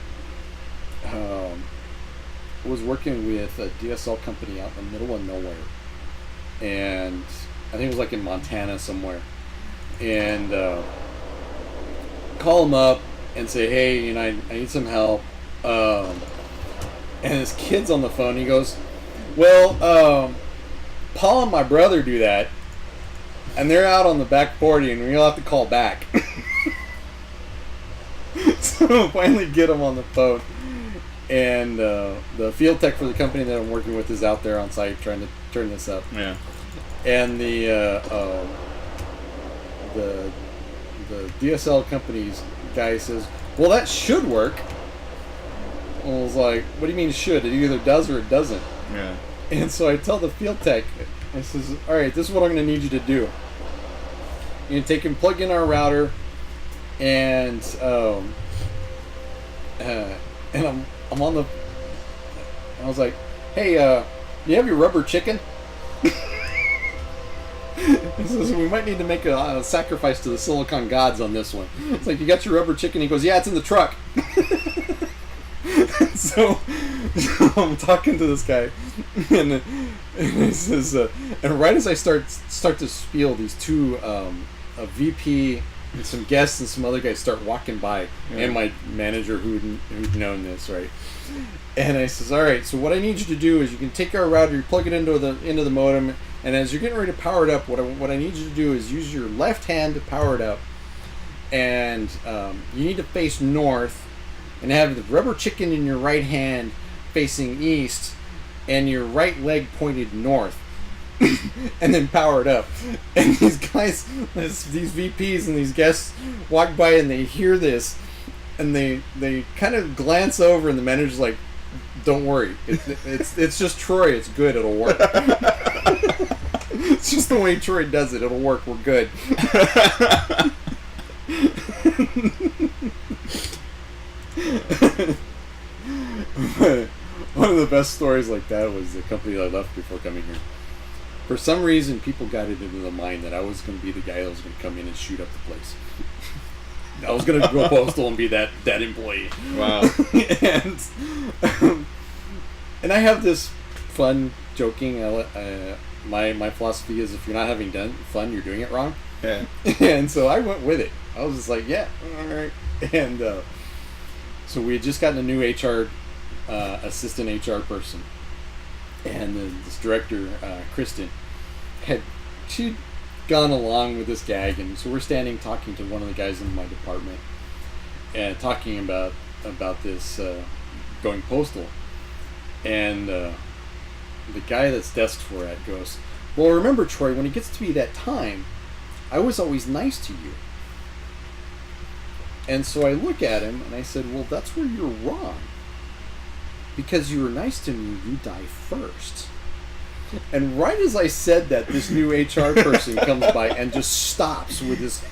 [SPEAKER 2] was working with a DSL company out in the middle of nowhere, and I think it was like in Montana somewhere, and call them up and say, "Hey, I need some help," and his kid's on the phone. He goes, "Well, Paul and my brother do that, and they're out on the back 40, and we'll have to call back." So finally get him on the phone, and the field tech for the company that I'm working with is out there on site trying to turn this up.
[SPEAKER 1] Yeah.
[SPEAKER 2] And the DSL company's guy says, "Well, that should work." I was like, "What do you mean should? It either does or it doesn't."
[SPEAKER 1] Yeah.
[SPEAKER 2] And so I tell the field tech, I says, "All right, this is what I'm going to need you to do. You're going to take and plug in our router, and I'm on the." I was like, "Hey, do you have your rubber chicken?" He says, we might need to make a sacrifice to the silicon gods on this one. It's like, you got your rubber chicken? He goes, yeah, it's in the truck. so I'm talking to this guy, and he says, and right as I start to spiel, these two, a VP and some guests and some other guys start walking by, and my manager who'd known this, right? And I says, all right, so what I need you to do is you can take our router, you plug it into the modem, and as you're getting ready to power it up, what I need you to do is use your left hand to power it up, and you need to face north, and have the rubber chicken in your right hand facing east, and your right leg pointed north, and then power it up. And these guys, these VPs and these guests walk by and they hear this, and they kind of glance over, and the manager's like, don't worry, it's just Troy, it's good, it'll work. It's just the way Troy does it, it'll work, we're good. One of the best stories like that was the company that I left before coming here. For some reason, people got it into the mind that I was going to be the guy that was going to come in and shoot up the place. I was going to go postal and be that employee.
[SPEAKER 1] Wow.
[SPEAKER 2] And I have this fun, joking, my philosophy is if you're not having done fun, you're doing it wrong.
[SPEAKER 1] Yeah.
[SPEAKER 2] And so I went with it. I was just like, yeah, all right. And so we had just gotten a new HR, assistant HR person. And this director, Kristen, she'd gone along with this gag. And so we're standing talking to one of the guys in my department and talking about this going postal. And the guy that's desk we're at goes, well, remember, Troy, when it gets to be that time, I was always nice to you. And so I look at him and I said, well, that's where you're wrong. Because you were nice to me, you die first. And right as I said that, this new HR person comes by and just stops with this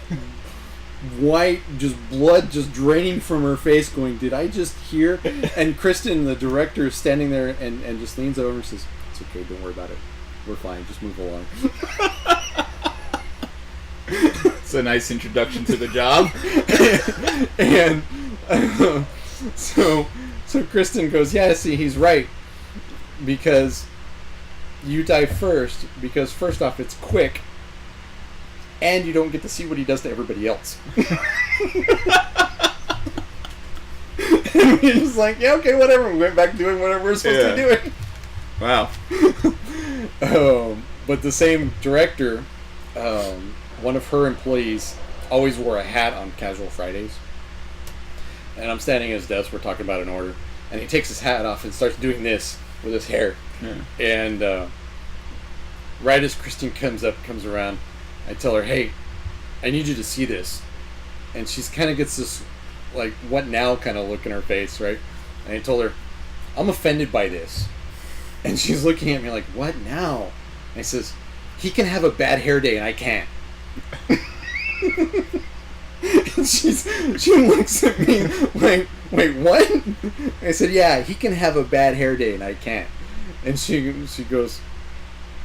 [SPEAKER 2] white, just blood just draining from her face, going, did I just hear? And Kristen, the director, is standing there and just leans over and says, it's okay, don't worry about it. We're fine, just move along.
[SPEAKER 1] It's a nice introduction to the job.
[SPEAKER 2] And so Kristen goes, yeah, see, he's right. Because you die first, because first off, it's quick, and you don't get to see what he does to everybody else. And we're just like, yeah, okay, whatever. We went back doing whatever we're supposed to be doing.
[SPEAKER 1] Wow.
[SPEAKER 2] But the same director, one of her employees always wore a hat on casual Fridays. And I'm standing at his desk, we're talking about an order, and he takes his hat off and starts doing this with his hair. Yeah. And right as Christine comes around, I tell her, hey, I need you to see this. And she's kind of gets this, like, what now kind of look in her face, right? And I told her, I'm offended by this. And she's looking at me like, what now? And I says, he can have a bad hair day and I can't. And she looks at me like, wait, what? I said, yeah, he can have a bad hair day and I can't. And she goes,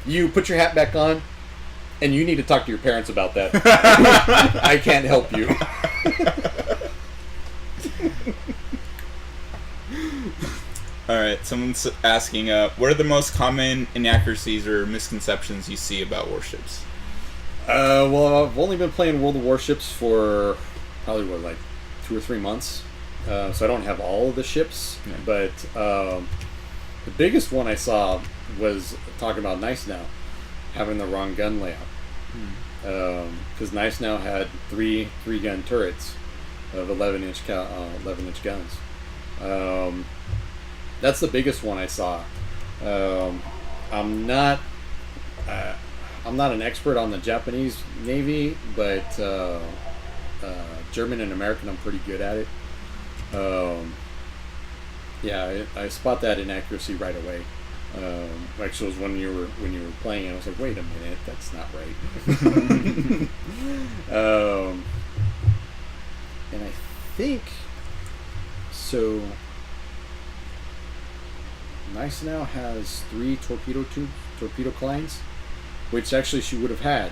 [SPEAKER 2] you put your hat back on and you need to talk to your parents about that. I can't help you.
[SPEAKER 1] Alright, someone's asking, what are the most common inaccuracies or misconceptions you see about warships?
[SPEAKER 2] Well, I've only been playing World of Warships for probably, 2 or 3 months. So I don't have all of the ships. Yeah. But the biggest one I saw was talking about Nice Now having the wrong gun layout. Because Nice Now had three gun turrets of 11-inch guns. That's the biggest one I saw. I'm not an expert on the Japanese Navy, but German and American, I'm pretty good at it. Yeah, I spot that inaccuracy right away. Actually, it was when you were playing, and I was like, wait a minute, that's not right. And I think so. Nice Now has 3 torpedo clines, which actually she would have had,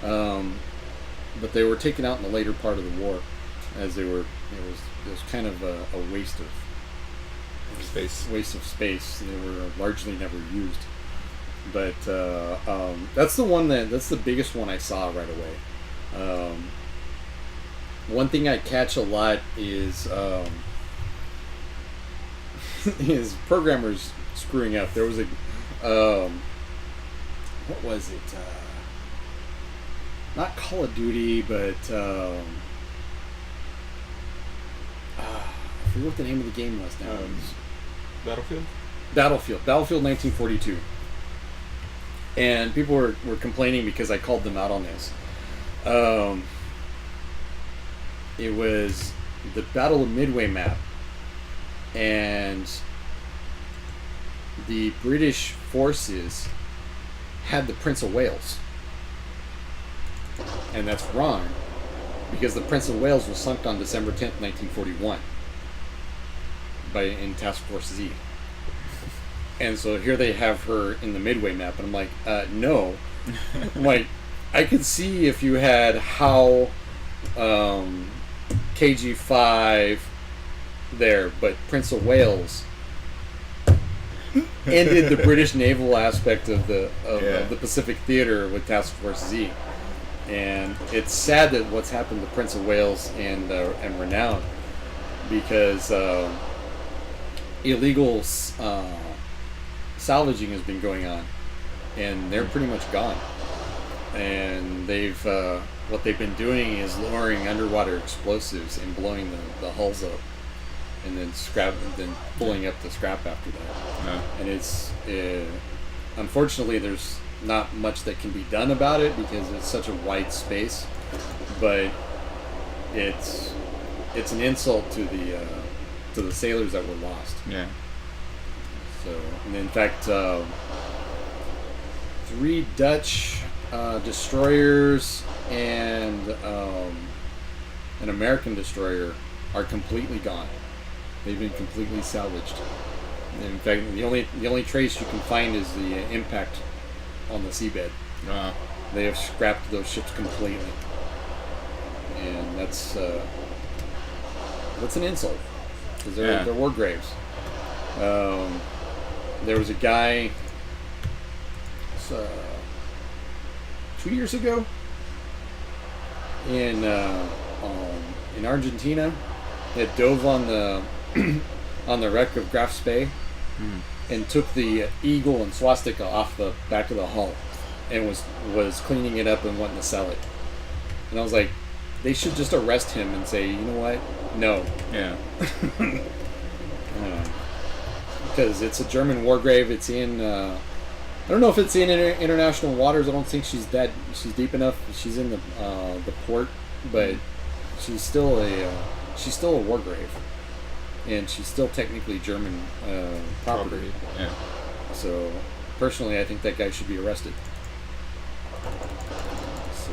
[SPEAKER 2] But they were taken out in the later part of the war, as they were. It was kind of a waste of
[SPEAKER 1] Space.
[SPEAKER 2] space. They were largely never used. But that's the biggest one I saw right away. One thing I catch a lot is is programmers screwing up. There was a what was it? Not Call of Duty, but I forget what the name of the game was now.
[SPEAKER 1] Battlefield?
[SPEAKER 2] Battlefield 1942. And people were complaining because I called them out on this. It was the Battle of Midway map, and the British forces had the Prince of Wales. And that's wrong, because the Prince of Wales was sunk on December 10th, 1941 in Task Force Z. And so here they have her in the Midway map, and I'm like, no. I'm like, I could see if you had how KG-5 there, but Prince of Wales ended the British naval aspect of the Pacific Theater with Task Force Z. And it's sad that what's happened to Prince of Wales and Renown, because illegal salvaging has been going on, and they're pretty much gone. And what they've been doing is lowering underwater explosives and blowing the hulls up, and then pulling up the scrap after that.
[SPEAKER 1] Yeah.
[SPEAKER 2] And it's unfortunately there's not much that can be done about it because it's such a wide space, but it's an insult to the sailors that were lost.
[SPEAKER 1] Yeah.
[SPEAKER 2] So, and in fact, 3 Dutch destroyers and an American destroyer are completely gone. They've been completely salvaged. And in fact, the only trace you can find is the impact on the seabed. They have scrapped those ships completely, and that's an insult, because they're war graves. There was a guy 2 years ago in Argentina that dove on the on the wreck of Graf Spee and took the eagle and swastika off the back of the hull and was cleaning it up and wanting to sell it. And I was like, they should just arrest him and say, you know what? No.
[SPEAKER 1] Yeah.
[SPEAKER 2] Because it's a German war grave. It's in I don't know if it's in international waters. I don't think she's deep enough. She's in the port, but she's still a war grave, and she's still technically German property.
[SPEAKER 1] Yeah.
[SPEAKER 2] So personally, I think that guy should be arrested. So,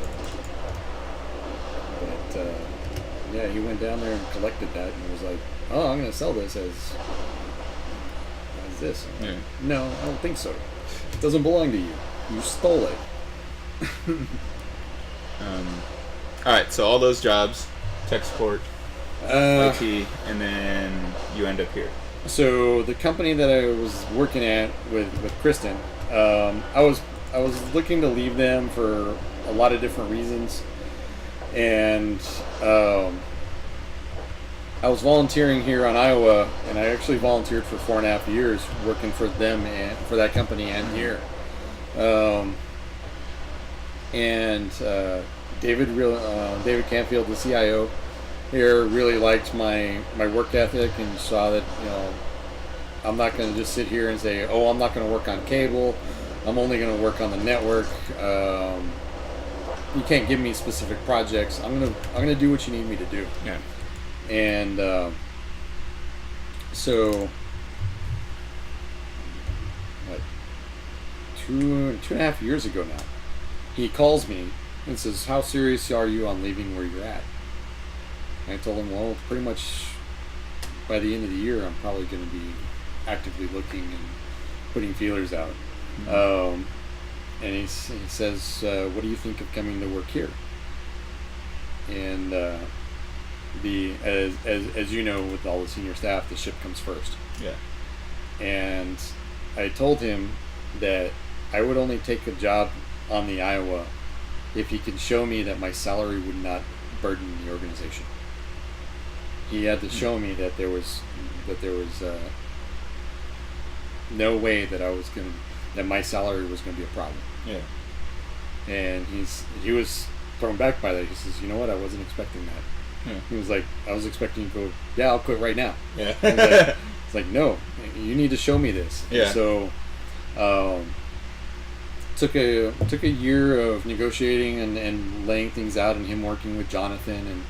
[SPEAKER 2] but yeah, he went down there and collected that and was like, "Oh, I'm going to sell this as this."
[SPEAKER 1] Yeah.
[SPEAKER 2] No, I don't think so. It doesn't belong to you. You stole it.
[SPEAKER 1] All right, so all those jobs, tech support, IT, and then you end up here.
[SPEAKER 2] So the company that I was working at with Kristen, I was looking to leave them for a lot of different reasons, and I was volunteering here on Iowa, and I actually volunteered for 4.5 years working for them and for that company and here. David Canfield, the CIO here, really liked my work ethic and saw that, I'm not going to just sit here and say, oh, I'm not going to work on cable. I'm only going to work on the network. You can't give me specific projects. I'm gonna do what you need me to do.
[SPEAKER 1] Yeah.
[SPEAKER 2] And so, what, 2.5 years ago now, he calls me and says, "How serious are you on leaving where you're at?" And I told him, well, pretty much by the end of the year, I'm probably going to be actively looking and putting feelers out. and he says, "What do you think of coming to work here?" And as you know, with all the senior staff, the ship comes first.
[SPEAKER 1] Yeah.
[SPEAKER 2] And I told him that I would only take a job on the Iowa if he could show me that my salary would not burden the organization. He had to show me that there was no way that my salary was gonna be a problem.
[SPEAKER 1] Yeah.
[SPEAKER 2] And he was thrown back by that. He says, "You know what? I wasn't expecting that."
[SPEAKER 1] Yeah.
[SPEAKER 2] He was like, "I was expecting to go, yeah, I'll quit right now."
[SPEAKER 1] Yeah.
[SPEAKER 2] It's like, no, you need to show me this.
[SPEAKER 1] Yeah.
[SPEAKER 2] And so, took a year of negotiating and laying things out, and him working with Jonathan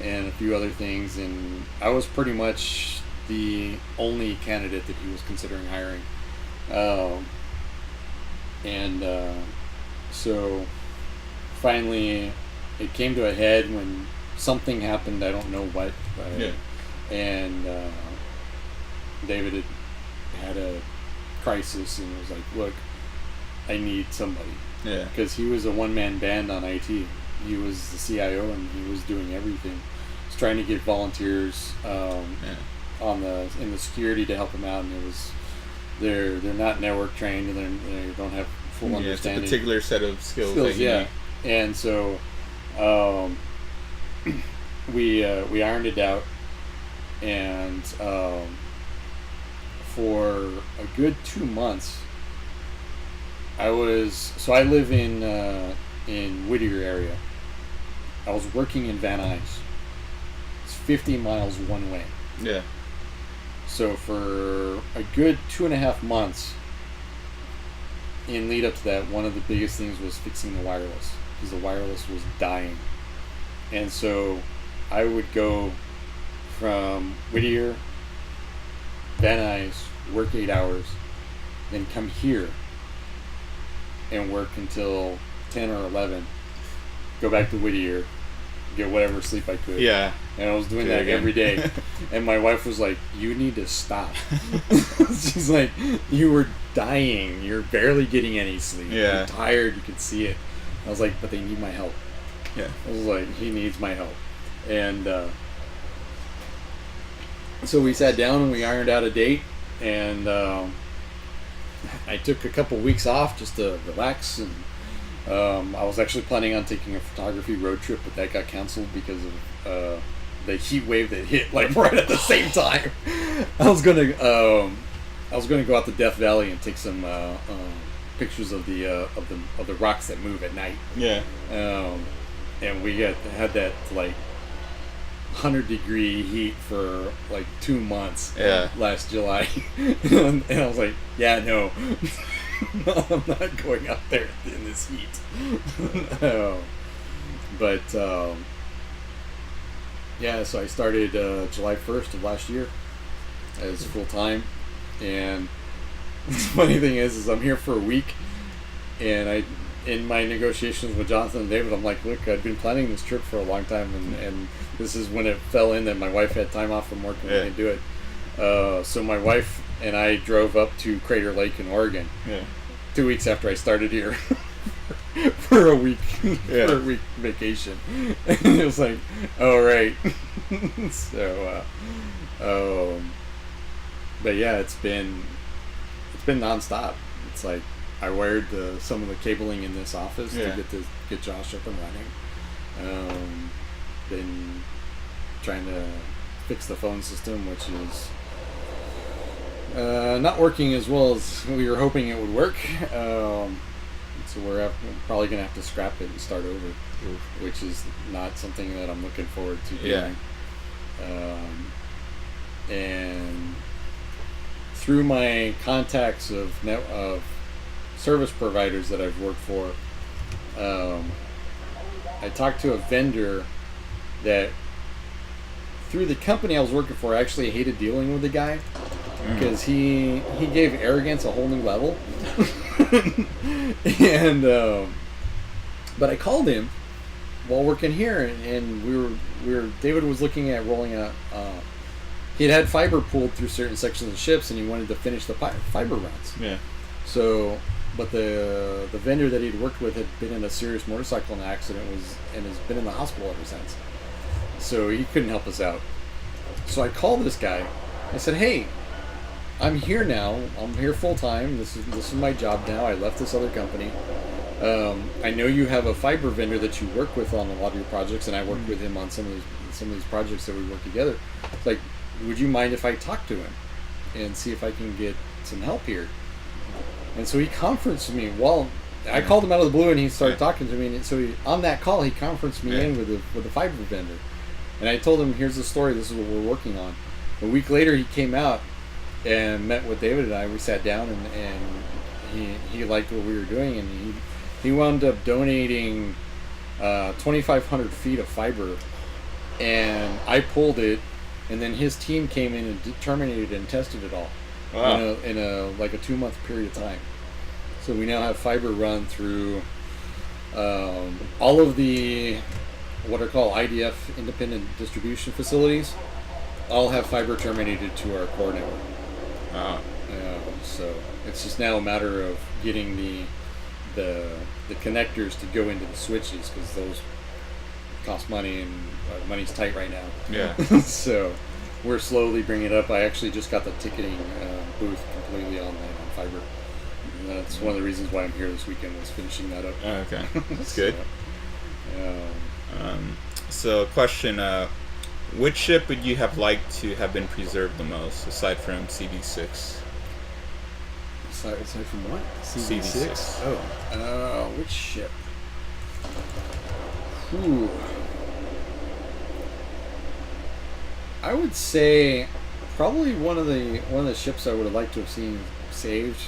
[SPEAKER 2] and a few other things, and I was pretty much the only candidate that he was considering hiring. So finally it came to a head when something happened. I don't know what. And David had a crisis and was like, "Look, I need somebody."
[SPEAKER 1] Yeah.
[SPEAKER 2] Because he was a one-man band on IT. He was the CIO and he was doing everything. He was trying to get volunteers in the security to help him out, and it was they're not network trained and they don't have full understanding.
[SPEAKER 1] It's a particular set of skills that you need.
[SPEAKER 2] And so we ironed it out, and for a good 2 months I live in Whittier area. I was working in Van Nuys. It's 50 miles one way.
[SPEAKER 1] Yeah.
[SPEAKER 2] So for a good 2.5 months in lead up to that, one of the biggest things was fixing the wireless, because the wireless was dying. And so I would go from Whittier, Van Nuys, work 8 hours, then come here and work until 10 or 11, go back to Whittier, get whatever sleep I could.
[SPEAKER 1] Yeah.
[SPEAKER 2] And I was doing that every day. And my wife was like, "You need to stop." She's like, "You were dying. You're barely getting any sleep.
[SPEAKER 1] Yeah.
[SPEAKER 2] You're tired. You can see it." I was like, "But they need my help."
[SPEAKER 1] Yeah.
[SPEAKER 2] I was like, "He needs my help." And so we sat down and we ironed out a date. And I took a couple weeks off just to relax. And I was actually planning on taking a photography road trip, but that got canceled because of the heat wave that hit like right at the same time. I was gonna go out to Death Valley and take some pictures of the rocks that move at night.
[SPEAKER 1] Yeah.
[SPEAKER 2] And we had that like 100-degree heat for like 2 months.
[SPEAKER 1] Yeah.
[SPEAKER 2] Last July, and I was like, "Yeah, no." I'm not going out there in this heat. But so I started July 1st of last year as full-time. And the funny thing is I'm here for a week, and in my negotiations with Jonathan and David, I'm like, "Look, I've been planning this trip for a long time, and this is when it fell in that my wife had time off from work and we could do it." So my wife and I drove up to Crater Lake in Oregon.
[SPEAKER 1] Yeah.
[SPEAKER 2] 2 weeks after I started here for a week vacation. And it was like, all right. So, but yeah, it's been nonstop. It's like I wired some of the cabling in this office to get Josh up and running. Been trying to fix the phone system, which is not working as well as we were hoping it would work. So we're probably going to have to scrap it and start over, which is not something that I'm looking forward to doing. And through my contacts of service providers that I've worked for, I talked to a vendor that, through the company I was working for, I actually hated dealing with the guy because he gave arrogance a whole new level. And but I called him while working here, and we were David was looking at rolling out. He had fiber pulled through certain sections of ships, and he wanted to finish the fiber routes.
[SPEAKER 1] Yeah.
[SPEAKER 2] So but the vendor that he'd worked with had been in a serious motorcycle accident and has been in the hospital ever since. So he couldn't help us out. So I called this guy. I said, "Hey, I'm here now. I'm here full time. This is my job now. I left this other company. I know you have a fiber vendor that you work with on a lot of your projects, and I worked with him on some of these projects that we work together. It's like, would you mind if I talk to him and see if I can get some help here?" And so he conferenced me. Well, I called him out of the blue, and he started talking to me. And so on that call, he conferenced me in with the fiber vendor. And I told him, "Here's the story. This is what we're working on." A week later, he came out and met with David and I. We sat down, and he liked what we were doing, and he wound up donating 2,500 feet of fiber, and I pulled it, and then his team came in and terminated and tested it all. Wow. in a 2-month period of time. So we now have fiber run through all of the what are called IDF independent distribution facilities. All have fiber terminated to our core network.
[SPEAKER 1] Wow.
[SPEAKER 2] So it's just now a matter of getting the connectors to go into the switches, because those cost money, and money's tight right now.
[SPEAKER 1] Yeah.
[SPEAKER 2] So we're slowly bringing it up. I actually just got the ticketing booth completely online on fiber. And that's one of the reasons why I'm here this weekend, was finishing that up.
[SPEAKER 1] Oh, okay. That's good.
[SPEAKER 2] So,
[SPEAKER 1] so question, which ship would you have liked to have been preserved the most, aside from CV6?
[SPEAKER 2] Aside from what?
[SPEAKER 1] CV6.
[SPEAKER 2] Oh, which ship? Ooh. I would say probably one of the ships I would have liked to have seen saved,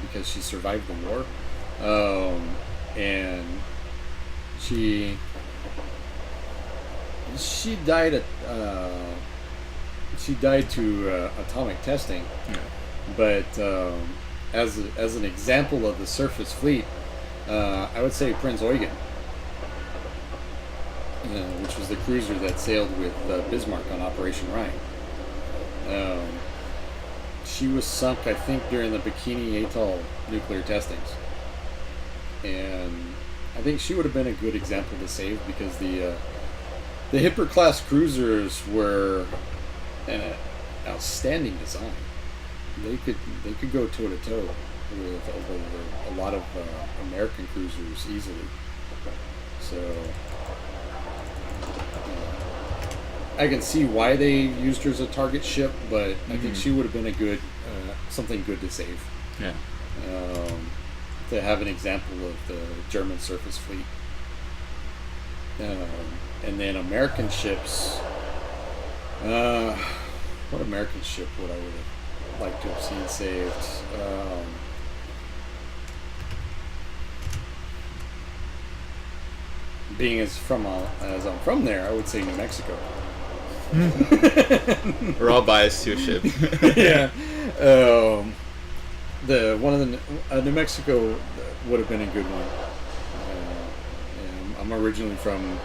[SPEAKER 2] because she survived the war, and she died to atomic testing.
[SPEAKER 1] Yeah.
[SPEAKER 2] But as an example of the surface fleet, I would say Prince Eugen, which was the cruiser that sailed with Bismarck on Operation Rhine. She was sunk, I think, during the Bikini Atoll nuclear testings, and I think she would have been a good example to save, because the Hipper class cruisers were an outstanding design. They could go toe to toe with a lot of American cruisers easily. So I can see why they used her as a target ship, but I think she would have been a good something good to save.
[SPEAKER 1] Yeah.
[SPEAKER 2] To have an example of the German surface fleet. And then American ships. What American ship would I would have liked to have seen saved? Being as I'm from there, I would say New Mexico.
[SPEAKER 1] We're all biased to a ship.
[SPEAKER 2] Yeah. New Mexico would have been a good one. I'm originally from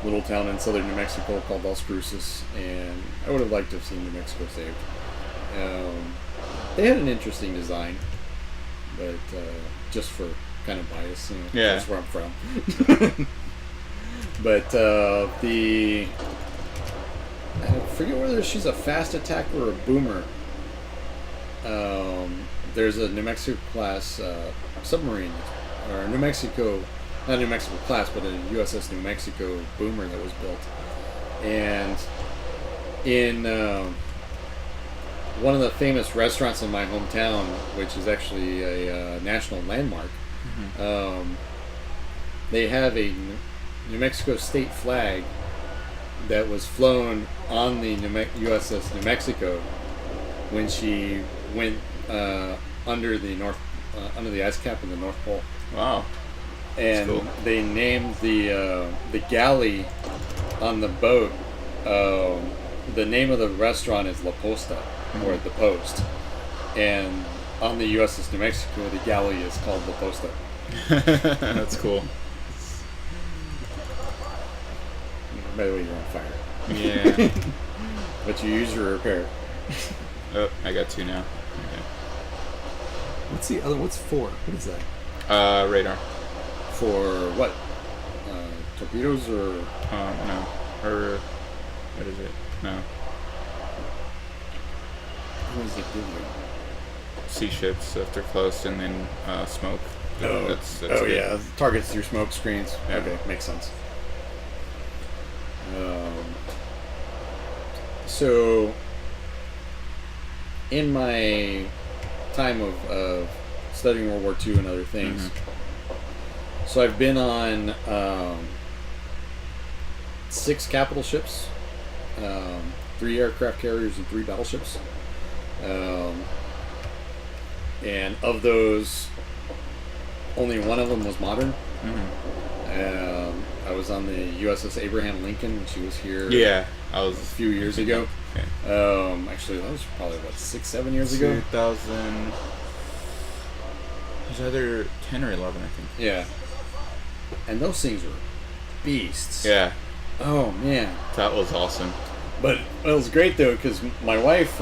[SPEAKER 2] a little town in southern New Mexico called Dos Cruces, and I would have liked to have seen New Mexico saved. They had an interesting design, but just for kind of bias,
[SPEAKER 1] yeah.
[SPEAKER 2] That's where I'm from. But I forget whether she's a fast attacker or a boomer. There's a New Mexico class submarine, or New Mexico, not New Mexico class, but a USS New Mexico boomer that was built. And in one of the famous restaurants in my hometown, which is actually a national landmark, they have a New Mexico state flag that was flown on the USS New Mexico when she went under the ice cap in the North Pole.
[SPEAKER 1] Wow.
[SPEAKER 2] And
[SPEAKER 1] cool.
[SPEAKER 2] They named the galley on the boat. The name of the restaurant is La Posta, or the Post, and on the USS New Mexico, the galley is called La Posta.
[SPEAKER 1] That's cool.
[SPEAKER 2] By the way, you're on fire.
[SPEAKER 1] Yeah.
[SPEAKER 2] But you use your repair.
[SPEAKER 1] Oh, I got two now. Okay.
[SPEAKER 3] What's the other? What's 4? What is that?
[SPEAKER 1] Radar.
[SPEAKER 2] For what? Torpedoes or?
[SPEAKER 1] No. Or what is it? No.
[SPEAKER 2] What is it doing?
[SPEAKER 1] Sea ships if they're close, and then smoke. That's
[SPEAKER 2] oh
[SPEAKER 1] it.
[SPEAKER 2] yeah, targets through smoke screens.
[SPEAKER 1] Yeah.
[SPEAKER 2] Okay, makes sense. So, in my time of studying World War II and other things,
[SPEAKER 1] Mm-hmm.
[SPEAKER 2] so I've been on 6 capital ships, 3 aircraft carriers, and 3 battleships. And of those, only one of them was modern.
[SPEAKER 1] Mm-hmm.
[SPEAKER 2] I was on the USS Abraham Lincoln when she was here.
[SPEAKER 1] Yeah, I was
[SPEAKER 2] A few years ago.
[SPEAKER 1] Okay.
[SPEAKER 2] Actually, that was probably 6-7 years ago.
[SPEAKER 1] 2000. It was either 10 or 11, I think.
[SPEAKER 2] Yeah. And those things were beasts.
[SPEAKER 1] Yeah,
[SPEAKER 2] Oh man.
[SPEAKER 1] that was awesome.
[SPEAKER 2] But it was great though because my wife,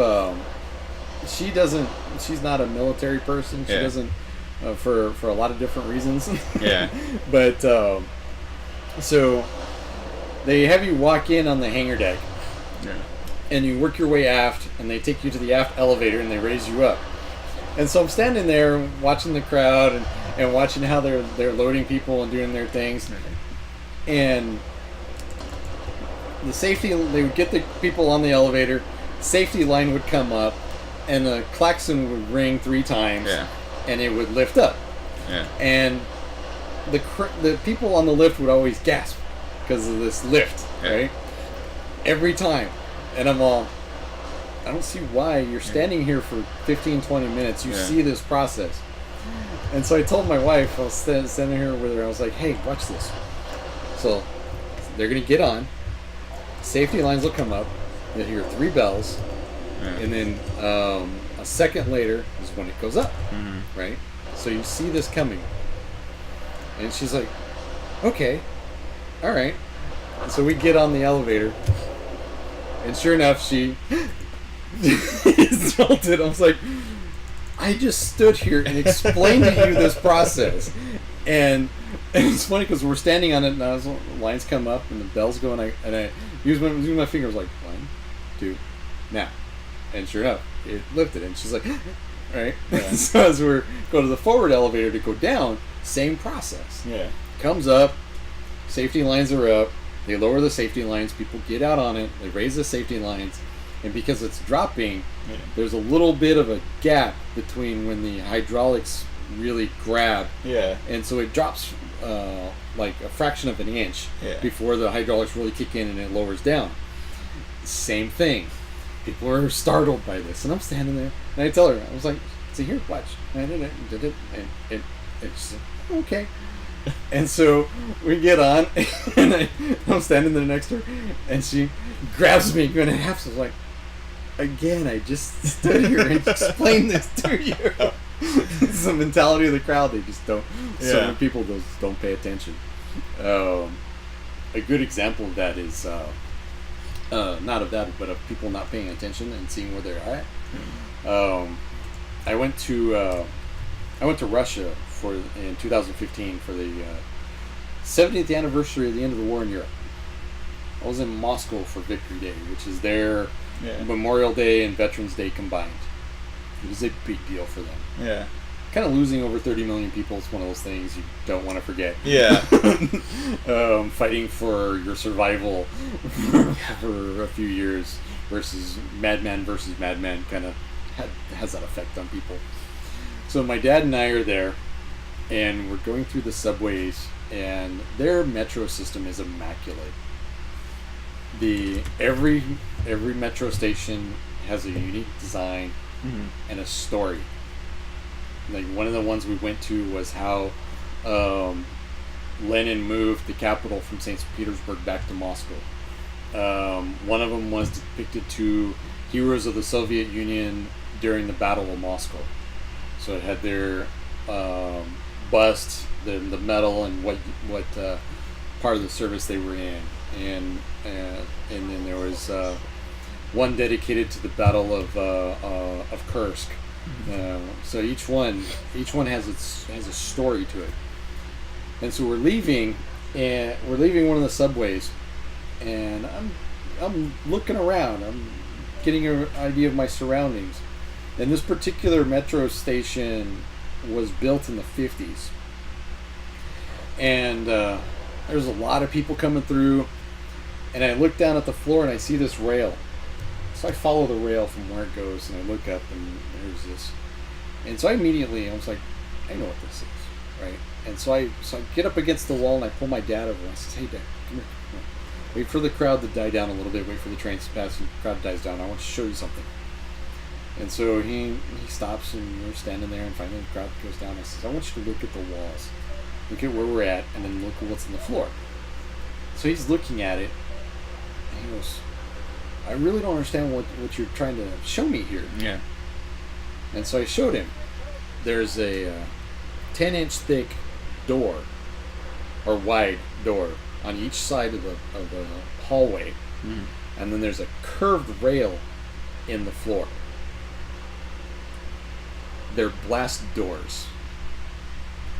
[SPEAKER 2] she's not a military person. She
[SPEAKER 1] Yeah.
[SPEAKER 2] doesn't, for a lot of different reasons.
[SPEAKER 1] Yeah.
[SPEAKER 2] But so they have you walk in on the hangar deck,
[SPEAKER 1] Yeah.
[SPEAKER 2] and you work your way aft, and they take you to the aft elevator, and they raise you up. And so I'm standing there watching the crowd and watching how they're loading people and doing their things, and the safety, they would get the people on the elevator, safety line would come up, and the klaxon would ring 3 times,
[SPEAKER 1] Yeah.
[SPEAKER 2] and it would lift up.
[SPEAKER 1] Yeah.
[SPEAKER 2] And the people on the lift would always gasp because of this lift,
[SPEAKER 1] Yeah.
[SPEAKER 2] right? Every time. And I'm all, I don't see why you're standing here for 15-20 minutes. You
[SPEAKER 1] Yeah.
[SPEAKER 2] see this process. And so I told my wife, I was standing here with her, I was like, hey, watch this. So they're going to get on. Safety lines will come up. You'll hear 3 bells.
[SPEAKER 1] Yeah.
[SPEAKER 2] And then a second later is when it goes up,
[SPEAKER 1] Mm-hmm.
[SPEAKER 2] right? So you see this coming. And she's like, okay, all right. And so we get on the elevator. And sure enough, she insulted. I was like, I just stood here and explained to you this process. And it's funny because we're standing on it, and the lines come up, and the bells go, and I use my fingers like 1, 2, now. And sure enough, it lifted, and she's like, right?
[SPEAKER 1] Yeah.
[SPEAKER 2] So as we're going to the forward elevator to go down, same process.
[SPEAKER 1] Yeah.
[SPEAKER 2] Comes up, safety lines are up, they lower the safety lines, people get out on it, they raise the safety lines, and because it's dropping,
[SPEAKER 1] Yeah.
[SPEAKER 2] there's a little bit of a gap between when the hydraulics really grab,
[SPEAKER 1] Yeah.
[SPEAKER 2] and so it drops like a fraction of an inch
[SPEAKER 1] Yeah.
[SPEAKER 2] before the hydraulics really kick in and it lowers down. Same thing. People are startled by this, and I'm standing there, and I tell her, I was like, "See here, watch." And I did it, and she's like, "Okay." And so we get on, and I'm standing there next to her, and she grabs me, and half. I was like, "Again, I just stood here and explained this to you." It's the mentality of the crowd. They just don't. So
[SPEAKER 1] Yeah.
[SPEAKER 2] many people don't pay attention. A good example of that is. Not of that, but of people not paying attention and seeing where they're at. I went to Russia in 2015 for the 70th anniversary of the end of the war in Europe. I was in Moscow for Victory Day, which is their
[SPEAKER 1] Yeah.
[SPEAKER 2] Memorial Day and Veterans Day combined. It was a big deal for them.
[SPEAKER 1] Yeah.
[SPEAKER 2] Kind of losing over 30 million people is one of those things you don't want to forget.
[SPEAKER 1] Yeah.
[SPEAKER 2] Fighting for your survival for a few years versus madman kind of has that effect on people. So my dad and I are there, and we're going through the subways, and their metro system is immaculate. Every metro station has a unique design
[SPEAKER 1] Mm-hmm.
[SPEAKER 2] and a story. Like one of the ones we went to was how Lenin moved the capital from St. Petersburg back to Moscow. One of them was depicted to heroes of the Soviet Union during the Battle of Moscow. So it had their bust, the medal, and what part of the service they were in, and then there was one dedicated to the Battle of Kursk, So each one has a story to it. And so we're leaving one of the subways, and I'm looking around. I'm getting an idea of my surroundings. And this particular metro station was built in the 50s. And there's a lot of people coming through. And I look down at the floor and I see this rail. So I follow the rail from where it goes, and I look up and there's this. And so I was like, I know what this is, right? And so I get up against the wall and I pull my dad over and I say, hey, Dad, come here. Wait for the crowd to die down a little bit. Wait for the train to pass and the crowd dies down. I want to show you something. And so he stops, and we're standing there, and finally the crowd goes down. I says, I want you to look at the walls. Look at where we're at, and then look at what's on the floor. So he's looking at it, and he goes, I really don't understand what you're trying to show me here.
[SPEAKER 1] Yeah.
[SPEAKER 2] And so I showed him. There's a 10-inch thick door, or wide door, on each side of the hallway. Mm. And then there's a curved rail in the floor. They're blast doors.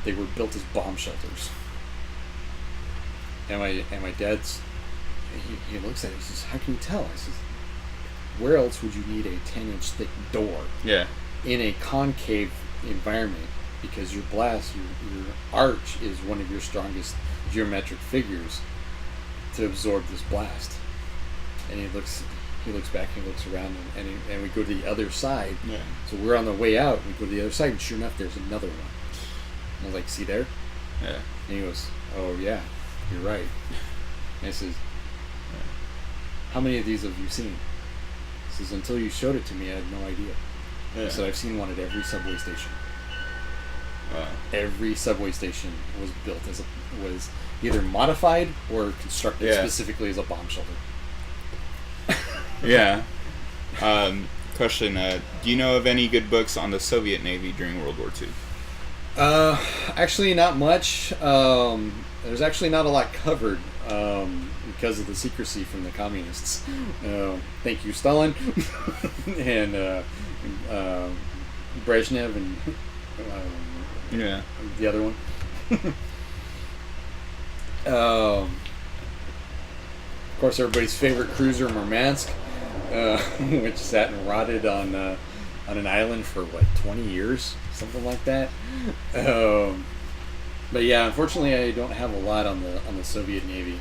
[SPEAKER 2] They were built as bomb shelters. And my dad's, he looks at it, he says, how can you tell? I says, where else would you need a 10-inch thick door?
[SPEAKER 1] Yeah.
[SPEAKER 2] In a concave environment, because your arch is one of your strongest geometric figures to absorb this blast. And he looks back, he looks around, and we go to the other side.
[SPEAKER 1] Yeah.
[SPEAKER 2] So we're on the way out, we go to the other side, and sure enough, there's another one. And I was like, see there?
[SPEAKER 1] Yeah.
[SPEAKER 2] And he goes, oh yeah, you're right. And I says, how many of these have you seen? He says, until you showed it to me, I had no idea. Yeah. He said, I've seen one at every subway station. Wow. Every subway station was built was either modified or constructed specifically as a bomb shelter.
[SPEAKER 1] Yeah. Question, do you know of any good books on the Soviet Navy during World War II?
[SPEAKER 2] Actually not much. There's actually not a lot covered because of the secrecy from the communists. Thank you, Stalin. And Brezhnev and the other one. Of course, everybody's favorite cruiser, Murmansk, which sat and rotted on an island for 20 years, something like that. But yeah, unfortunately, I don't have a lot on the Soviet Navy,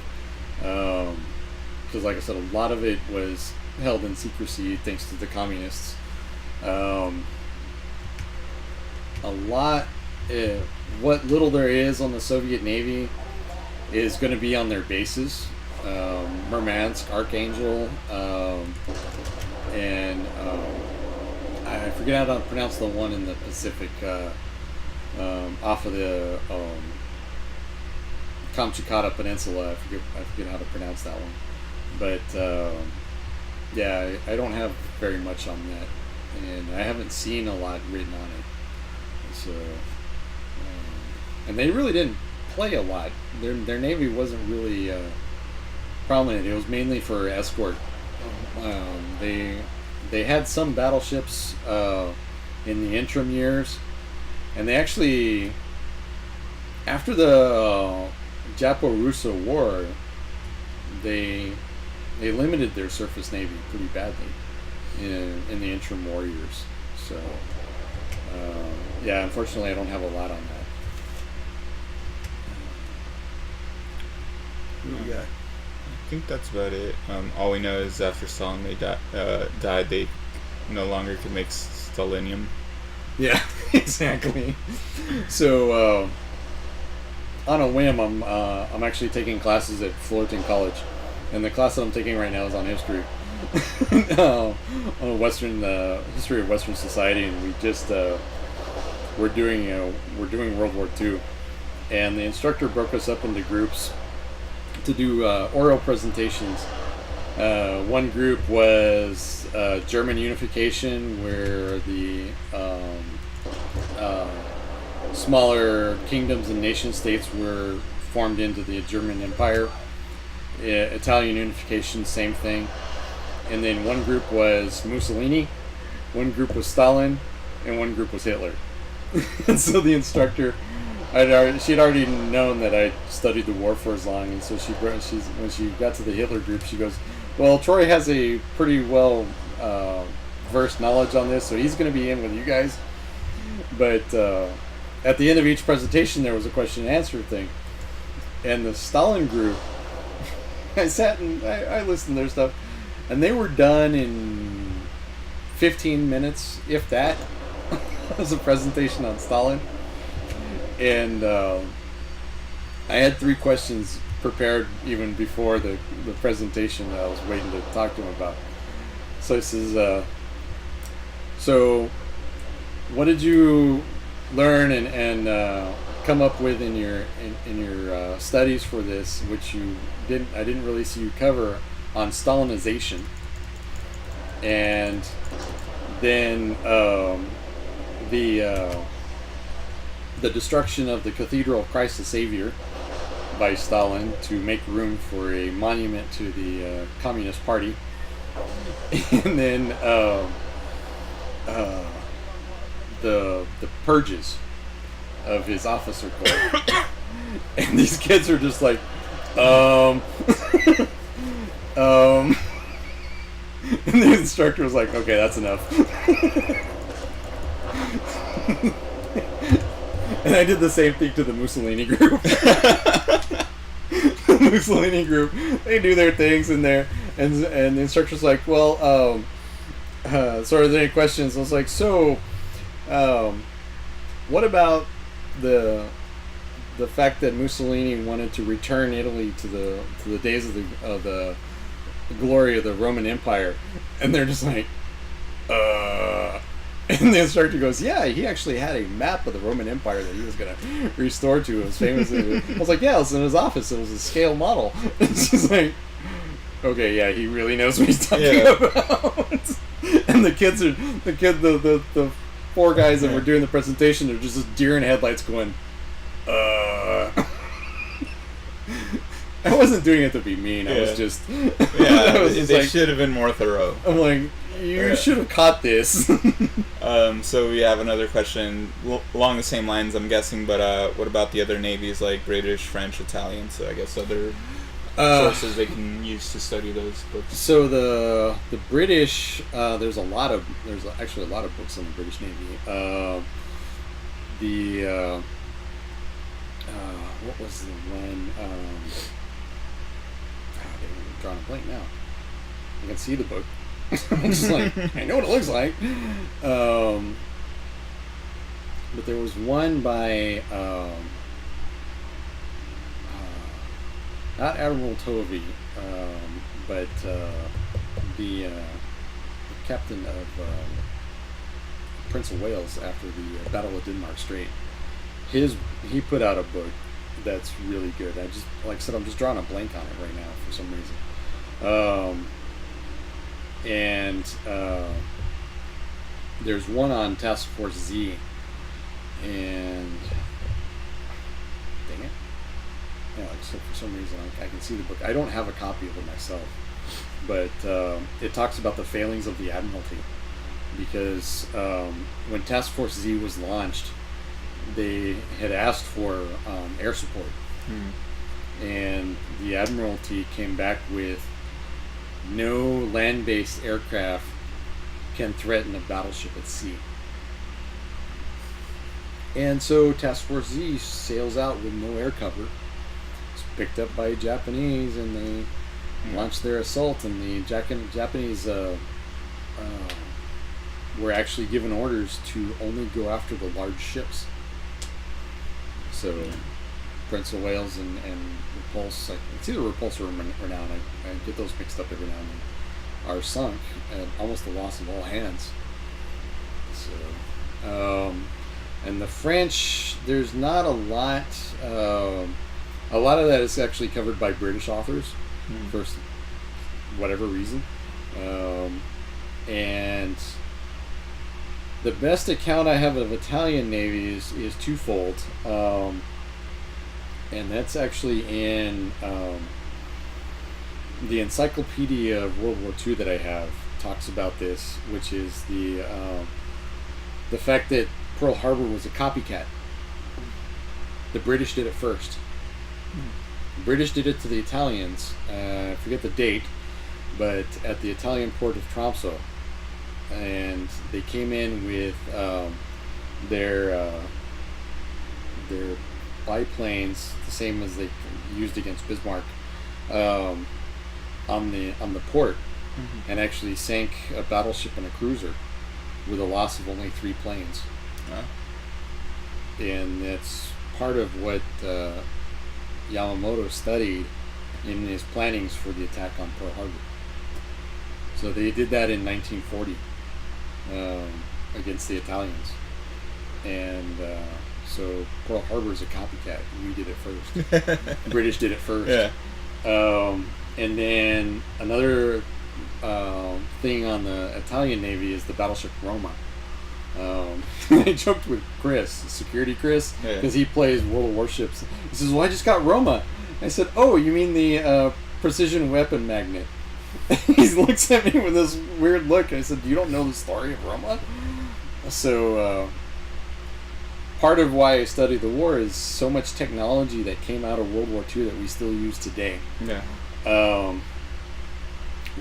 [SPEAKER 2] because, like I said, a lot of it was held in secrecy thanks to the communists. What little there is on the Soviet Navy is going to be on their bases. Murmansk, Archangel, and I forget how to pronounce the one in the Pacific, off of the Kamchatka Peninsula. I forget how to pronounce that one. But yeah, I don't have very much on that, and I haven't seen a lot written on it. So, and they really didn't play a lot. Their navy wasn't really prominent. It was mainly for escort. They had some battleships in the interim years, and they actually, after the Japo-Russo War, they limited their surface navy pretty badly in the interim war years. So yeah, unfortunately, I don't have a lot on that.
[SPEAKER 1] Yeah, I think that's about it. All we know is after Stalin died, they no longer could make stellinium.
[SPEAKER 2] Yeah, exactly. So on a whim, I'm actually taking classes at Fullerton College, and the class that I'm taking right now is on history, on history of Western society, and we just we're doing World War II, and the instructor broke us up into groups to do oral presentations. One group was German unification, where the smaller kingdoms and nation states were formed into the German Empire. Italian unification, same thing. And then one group was Mussolini, one group was Stalin, and one group was Hitler. And so the instructor, she'd already known that I studied the war for as long, and so when she got to the Hitler group, she goes, "Well, Troy has a pretty well versed knowledge on this, so he's going to be in with you guys." But at the end of each presentation, there was a question and answer thing, and the Stalin group, I sat and I listened to their stuff, and they were done in 15 minutes, if that. It was a presentation on Stalin, and I had 3 questions prepared even before the presentation that I was waiting to talk to him about. So he says, so what did you learn and come up with in your studies for this, which I didn't really see you cover on Stalinization, and then the destruction of the Cathedral of Christ the Savior by Stalin to make room for a monument to the Communist Party, and then the purges of his officer corps. And these kids are just like, and the instructor was like, "Okay, that's enough." And I did the same thing to the Mussolini group. The Mussolini group, they do their things in there, and the instructor's like, "Well, so are there any questions?" I was like, "So, what about the fact that Mussolini wanted to return Italy to the days of the glory of the Roman Empire?" And they're just like, And the instructor goes, "Yeah, he actually had a map of the Roman Empire that he was going to restore to. It was famous." I was like, "Yeah, it was in his office. It was a scale model." And she's like, "Okay, yeah, he really knows what he's talking about." And the 4 guys that were doing the presentation, they're just deer in headlights going, I wasn't doing it to be mean. I was just...
[SPEAKER 1] They should have been more thorough.
[SPEAKER 2] I'm like, you should have caught this.
[SPEAKER 1] So we have another question along the same lines, I'm guessing, but what about the other navies, like British, French, Italian? So I guess other sources they can use to study those books.
[SPEAKER 2] So the British, there's actually a lot of books on the British Navy. What was the one? I'm drawing a blank now. I can see the book. I'm just like, I know what it looks like. But there was one by not Admiral Tovey, but the captain of Prince of Wales after the Battle of Denmark Strait. He put out a book that's really good. Like I said, I'm just drawing a blank on it right now for some reason. There's one on Task Force Z, and dang it, yeah. So for some reason, I can see the book. I don't have a copy of it myself, but it talks about the failings of the Admiralty, because when Task Force Z was launched, they had asked for air support, and the Admiralty came back with no land-based aircraft can threaten a battleship at sea. And so Task Force Z sails out with no air cover. It's picked up by Japanese, and they launched their assault, and the Japanese were actually given orders to only go after the large ships. So Prince of Wales and Repulse, it's either Repulse or Renown, I get those mixed up every now and then, are sunk at almost the loss of all hands. So, and the French, there's not a lot. A lot of that is actually covered by British authors for whatever reason, and the best account I have of Italian Navy is twofold, and that's actually in the Encyclopedia of World War II that I have talks about this, which is the the fact that Pearl Harbor was a copycat. The British did it first. The British did it to the Italians. I forget the date, but at the Italian port of Tromsø, and they came in with their biplanes, the same as they used against Bismarck, on the port, and actually sank a battleship and a cruiser with a loss of only 3 planes. And that's part of what Yamamoto studied in his plannings for the attack on Pearl Harbor. So they did that in 1940 against the Italians. And so Pearl Harbor is a copycat. We did it first. The British did it first.
[SPEAKER 1] Yeah.
[SPEAKER 2] And then another thing on the Italian Navy is the Battleship Roma. I joked with Chris, security Chris, because he plays World of Warships. He says, "Well, I just got Roma." I said, "Oh, you mean the precision weapon magnet?" He looks at me with this weird look. I said, "You don't know the story of Roma?" So part of why I study the war is so much technology that came out of World War II that we still use today.
[SPEAKER 1] Yeah.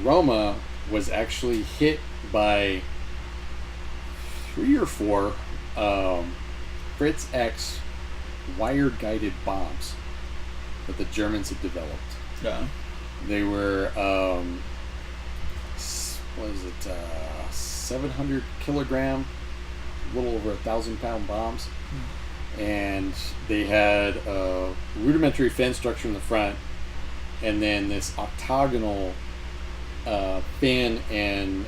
[SPEAKER 2] Roma was actually hit by 3 or 4 Fritz X wire guided bombs that the Germans had developed.
[SPEAKER 1] Yeah.
[SPEAKER 2] They were 700 kilogram, a little over 1,000-pound bombs, and they had a rudimentary fin structure in the front, and then this octagonal fin and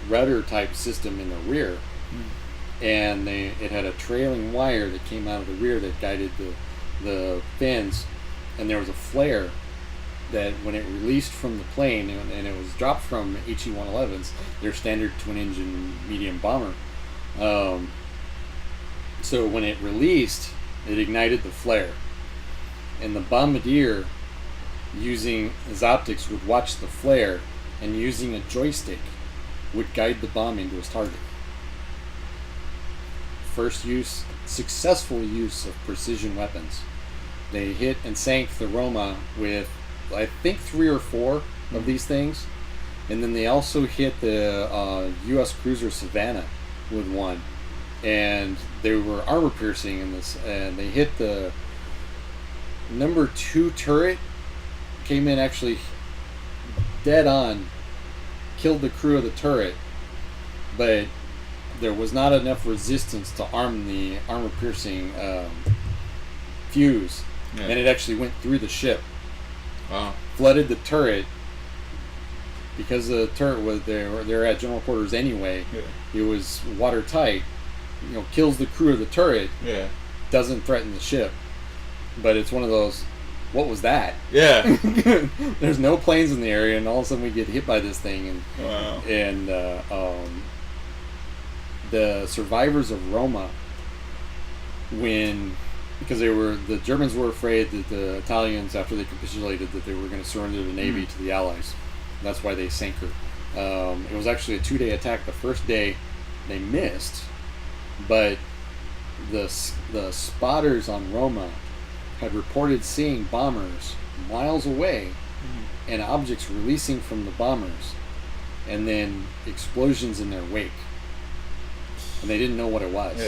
[SPEAKER 2] rudder type system in the rear. And it had a trailing wire that came out of the rear that guided the fins, and there was a flare that when it released from the plane, and it was dropped from HE-111s, their standard twin-engine medium bomber. So when it released, it ignited the flare, and the bombardier, using his optics, would watch the flare, and using a joystick, would guide the bomb into his target. First successful use of precision weapons. They hit and sank the Roma with, I think, 3 or 4 of these things, and then they also hit the U.S. cruiser Savannah with one, and they were armor piercing in this, and they hit the number 2 turret, came in actually dead on, killed the crew of the turret, but there was not enough resistance to arm the armor-piercing fuse, and it actually went through the ship.
[SPEAKER 1] Wow.
[SPEAKER 2] Flooded the turret, because the turret was they're at general quarters anyway. Yeah. It was watertight. Kills the crew of the turret. Yeah. Doesn't threaten the ship, but it's one of those. What was that? Yeah. There's no planes in the area, and all of a sudden we get hit by this thing, and
[SPEAKER 1] wow.
[SPEAKER 2] And the survivors of Roma, because the Germans were afraid that the Italians, after they capitulated, that they were going to surrender the Navy to the Allies. That's why they sank her. It was actually a 2-day attack. The first day they missed, but the spotters on Roma had reported seeing bombers miles away and objects releasing from the bombers, and then explosions in their wake. And they didn't know what it was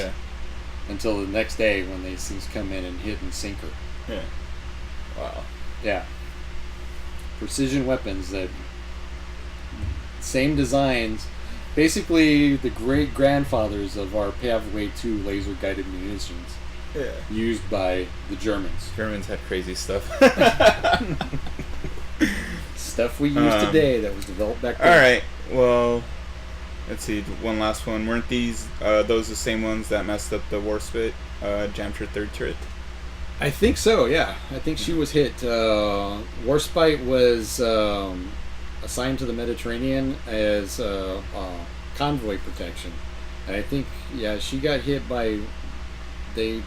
[SPEAKER 2] until the next day when these things come in and hit and sink her.
[SPEAKER 1] Yeah. Wow.
[SPEAKER 2] Yeah. Precision weapons that same designs, basically the great grandfathers of our Pavway 2 laser guided munitions. Yeah. Used by the Germans.
[SPEAKER 1] Germans had crazy stuff.
[SPEAKER 2] Stuff we use today that was developed back then.
[SPEAKER 1] All right. Well, let's see. One last one. Weren't these those the same ones that messed up the Warspite, jammed her 3rd turret?
[SPEAKER 2] I think so. Yeah, I think she was hit. Warspite was assigned to the Mediterranean as convoy protection, and I think she got hit by. They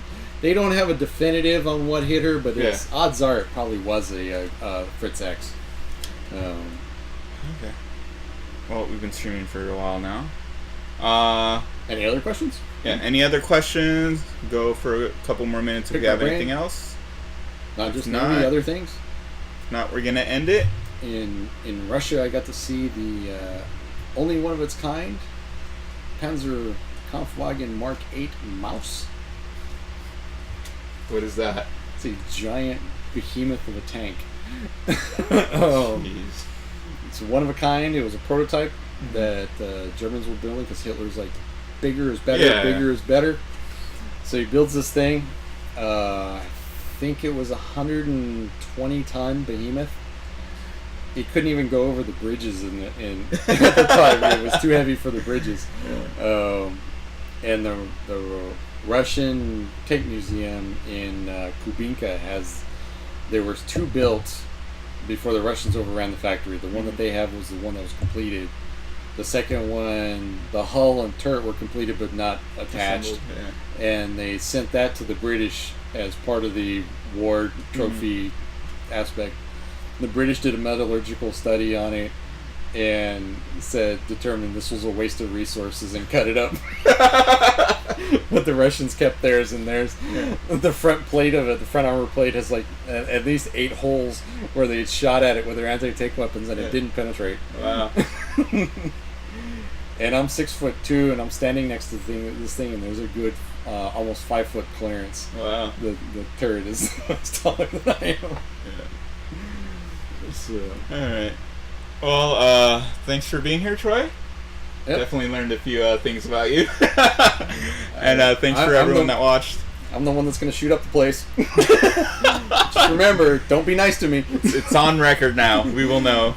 [SPEAKER 2] don't have a definitive on what hit her, but it's odds are it probably was a Fritz X.
[SPEAKER 1] Okay. Well, we've been streaming for a while now.
[SPEAKER 2] Any other questions?
[SPEAKER 1] Yeah. Any other questions? Go for a couple more minutes if you have anything else.
[SPEAKER 2] Not just any other things.
[SPEAKER 1] If not, we're gonna end it.
[SPEAKER 2] In Russia, I got to see the only one of its kind Panzer Kampfwagen Mark 8 Maus.
[SPEAKER 1] What is that?
[SPEAKER 2] It's a giant behemoth of a tank.
[SPEAKER 1] Jeez.
[SPEAKER 2] It's one of a kind. It was a prototype that the Germans were building because Hitler's like, bigger is better, bigger is better. So he builds this thing. I think it was 120-ton behemoth. He couldn't even go over the bridges at the time. It was too heavy for the bridges. And the Russian Tank Museum in Kubinka there was 2 built before the Russians overran the factory. The one that they have was the one that was completed. The second one, the hull and turret were completed but not attached. And they sent that to the British as part of the war trophy aspect. The British did a metallurgical study on it and determined this was a waste of resources and cut it up. But the Russians kept theirs, and the front plate of it, the front armor plate, has like at least 8 holes where they shot at it with their anti-tank weapons and it didn't penetrate.
[SPEAKER 1] Wow.
[SPEAKER 2] And I'm 6'2", and I'm standing next to this thing, and there's a good almost 5 foot clearance.
[SPEAKER 1] Wow.
[SPEAKER 2] The turret is taller than I am. So.
[SPEAKER 1] All right. Well, thanks for being here, Troy.
[SPEAKER 2] Yep.
[SPEAKER 1] Definitely learned a few things about you. And thanks for everyone that watched.
[SPEAKER 2] I'm the one that's going to shoot up the place. Just remember, don't be nice to me.
[SPEAKER 1] It's on record now. We will know.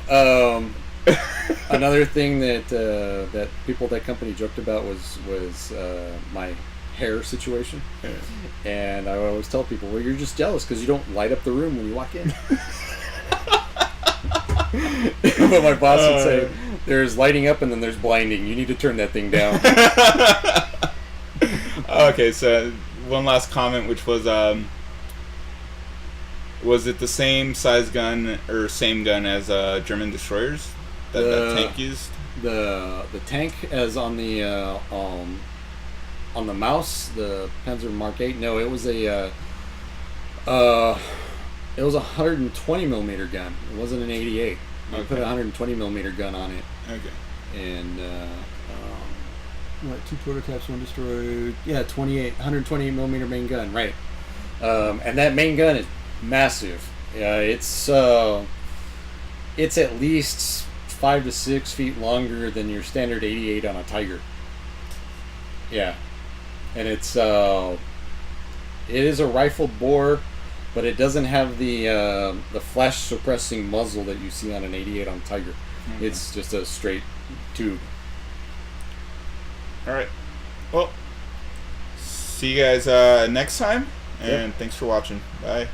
[SPEAKER 2] Another thing that people at that company joked about was my hair situation.
[SPEAKER 1] Yeah.
[SPEAKER 2] And I always tell people, well, you're just jealous because you don't light up the room when you walk in. But my boss would say, there's lighting up and then there's blinding. You need to turn that thing down.
[SPEAKER 1] Okay, so one last comment, which was it the same size gun or same gun as German destroyers that tank used?
[SPEAKER 2] The tank as on the Maus, the Panzer Mark 8. No, it was a 120 millimeter gun. It wasn't an 88. I put a 120 millimeter gun on it.
[SPEAKER 1] Okay.
[SPEAKER 2] And what? 2 prototypes, 1 destroyed. Yeah, 128 millimeter main gun. Right. And that main gun is massive. It's at least 5 to 6 feet longer than your standard 88 on a Tiger. Yeah. And it is a rifled bore, but it doesn't have the flash suppressing muzzle that you see on an 88 on Tiger. Mm-hmm. It's just a straight tube.
[SPEAKER 1] All right. Well, see you guys next time, and thanks for watching. Bye.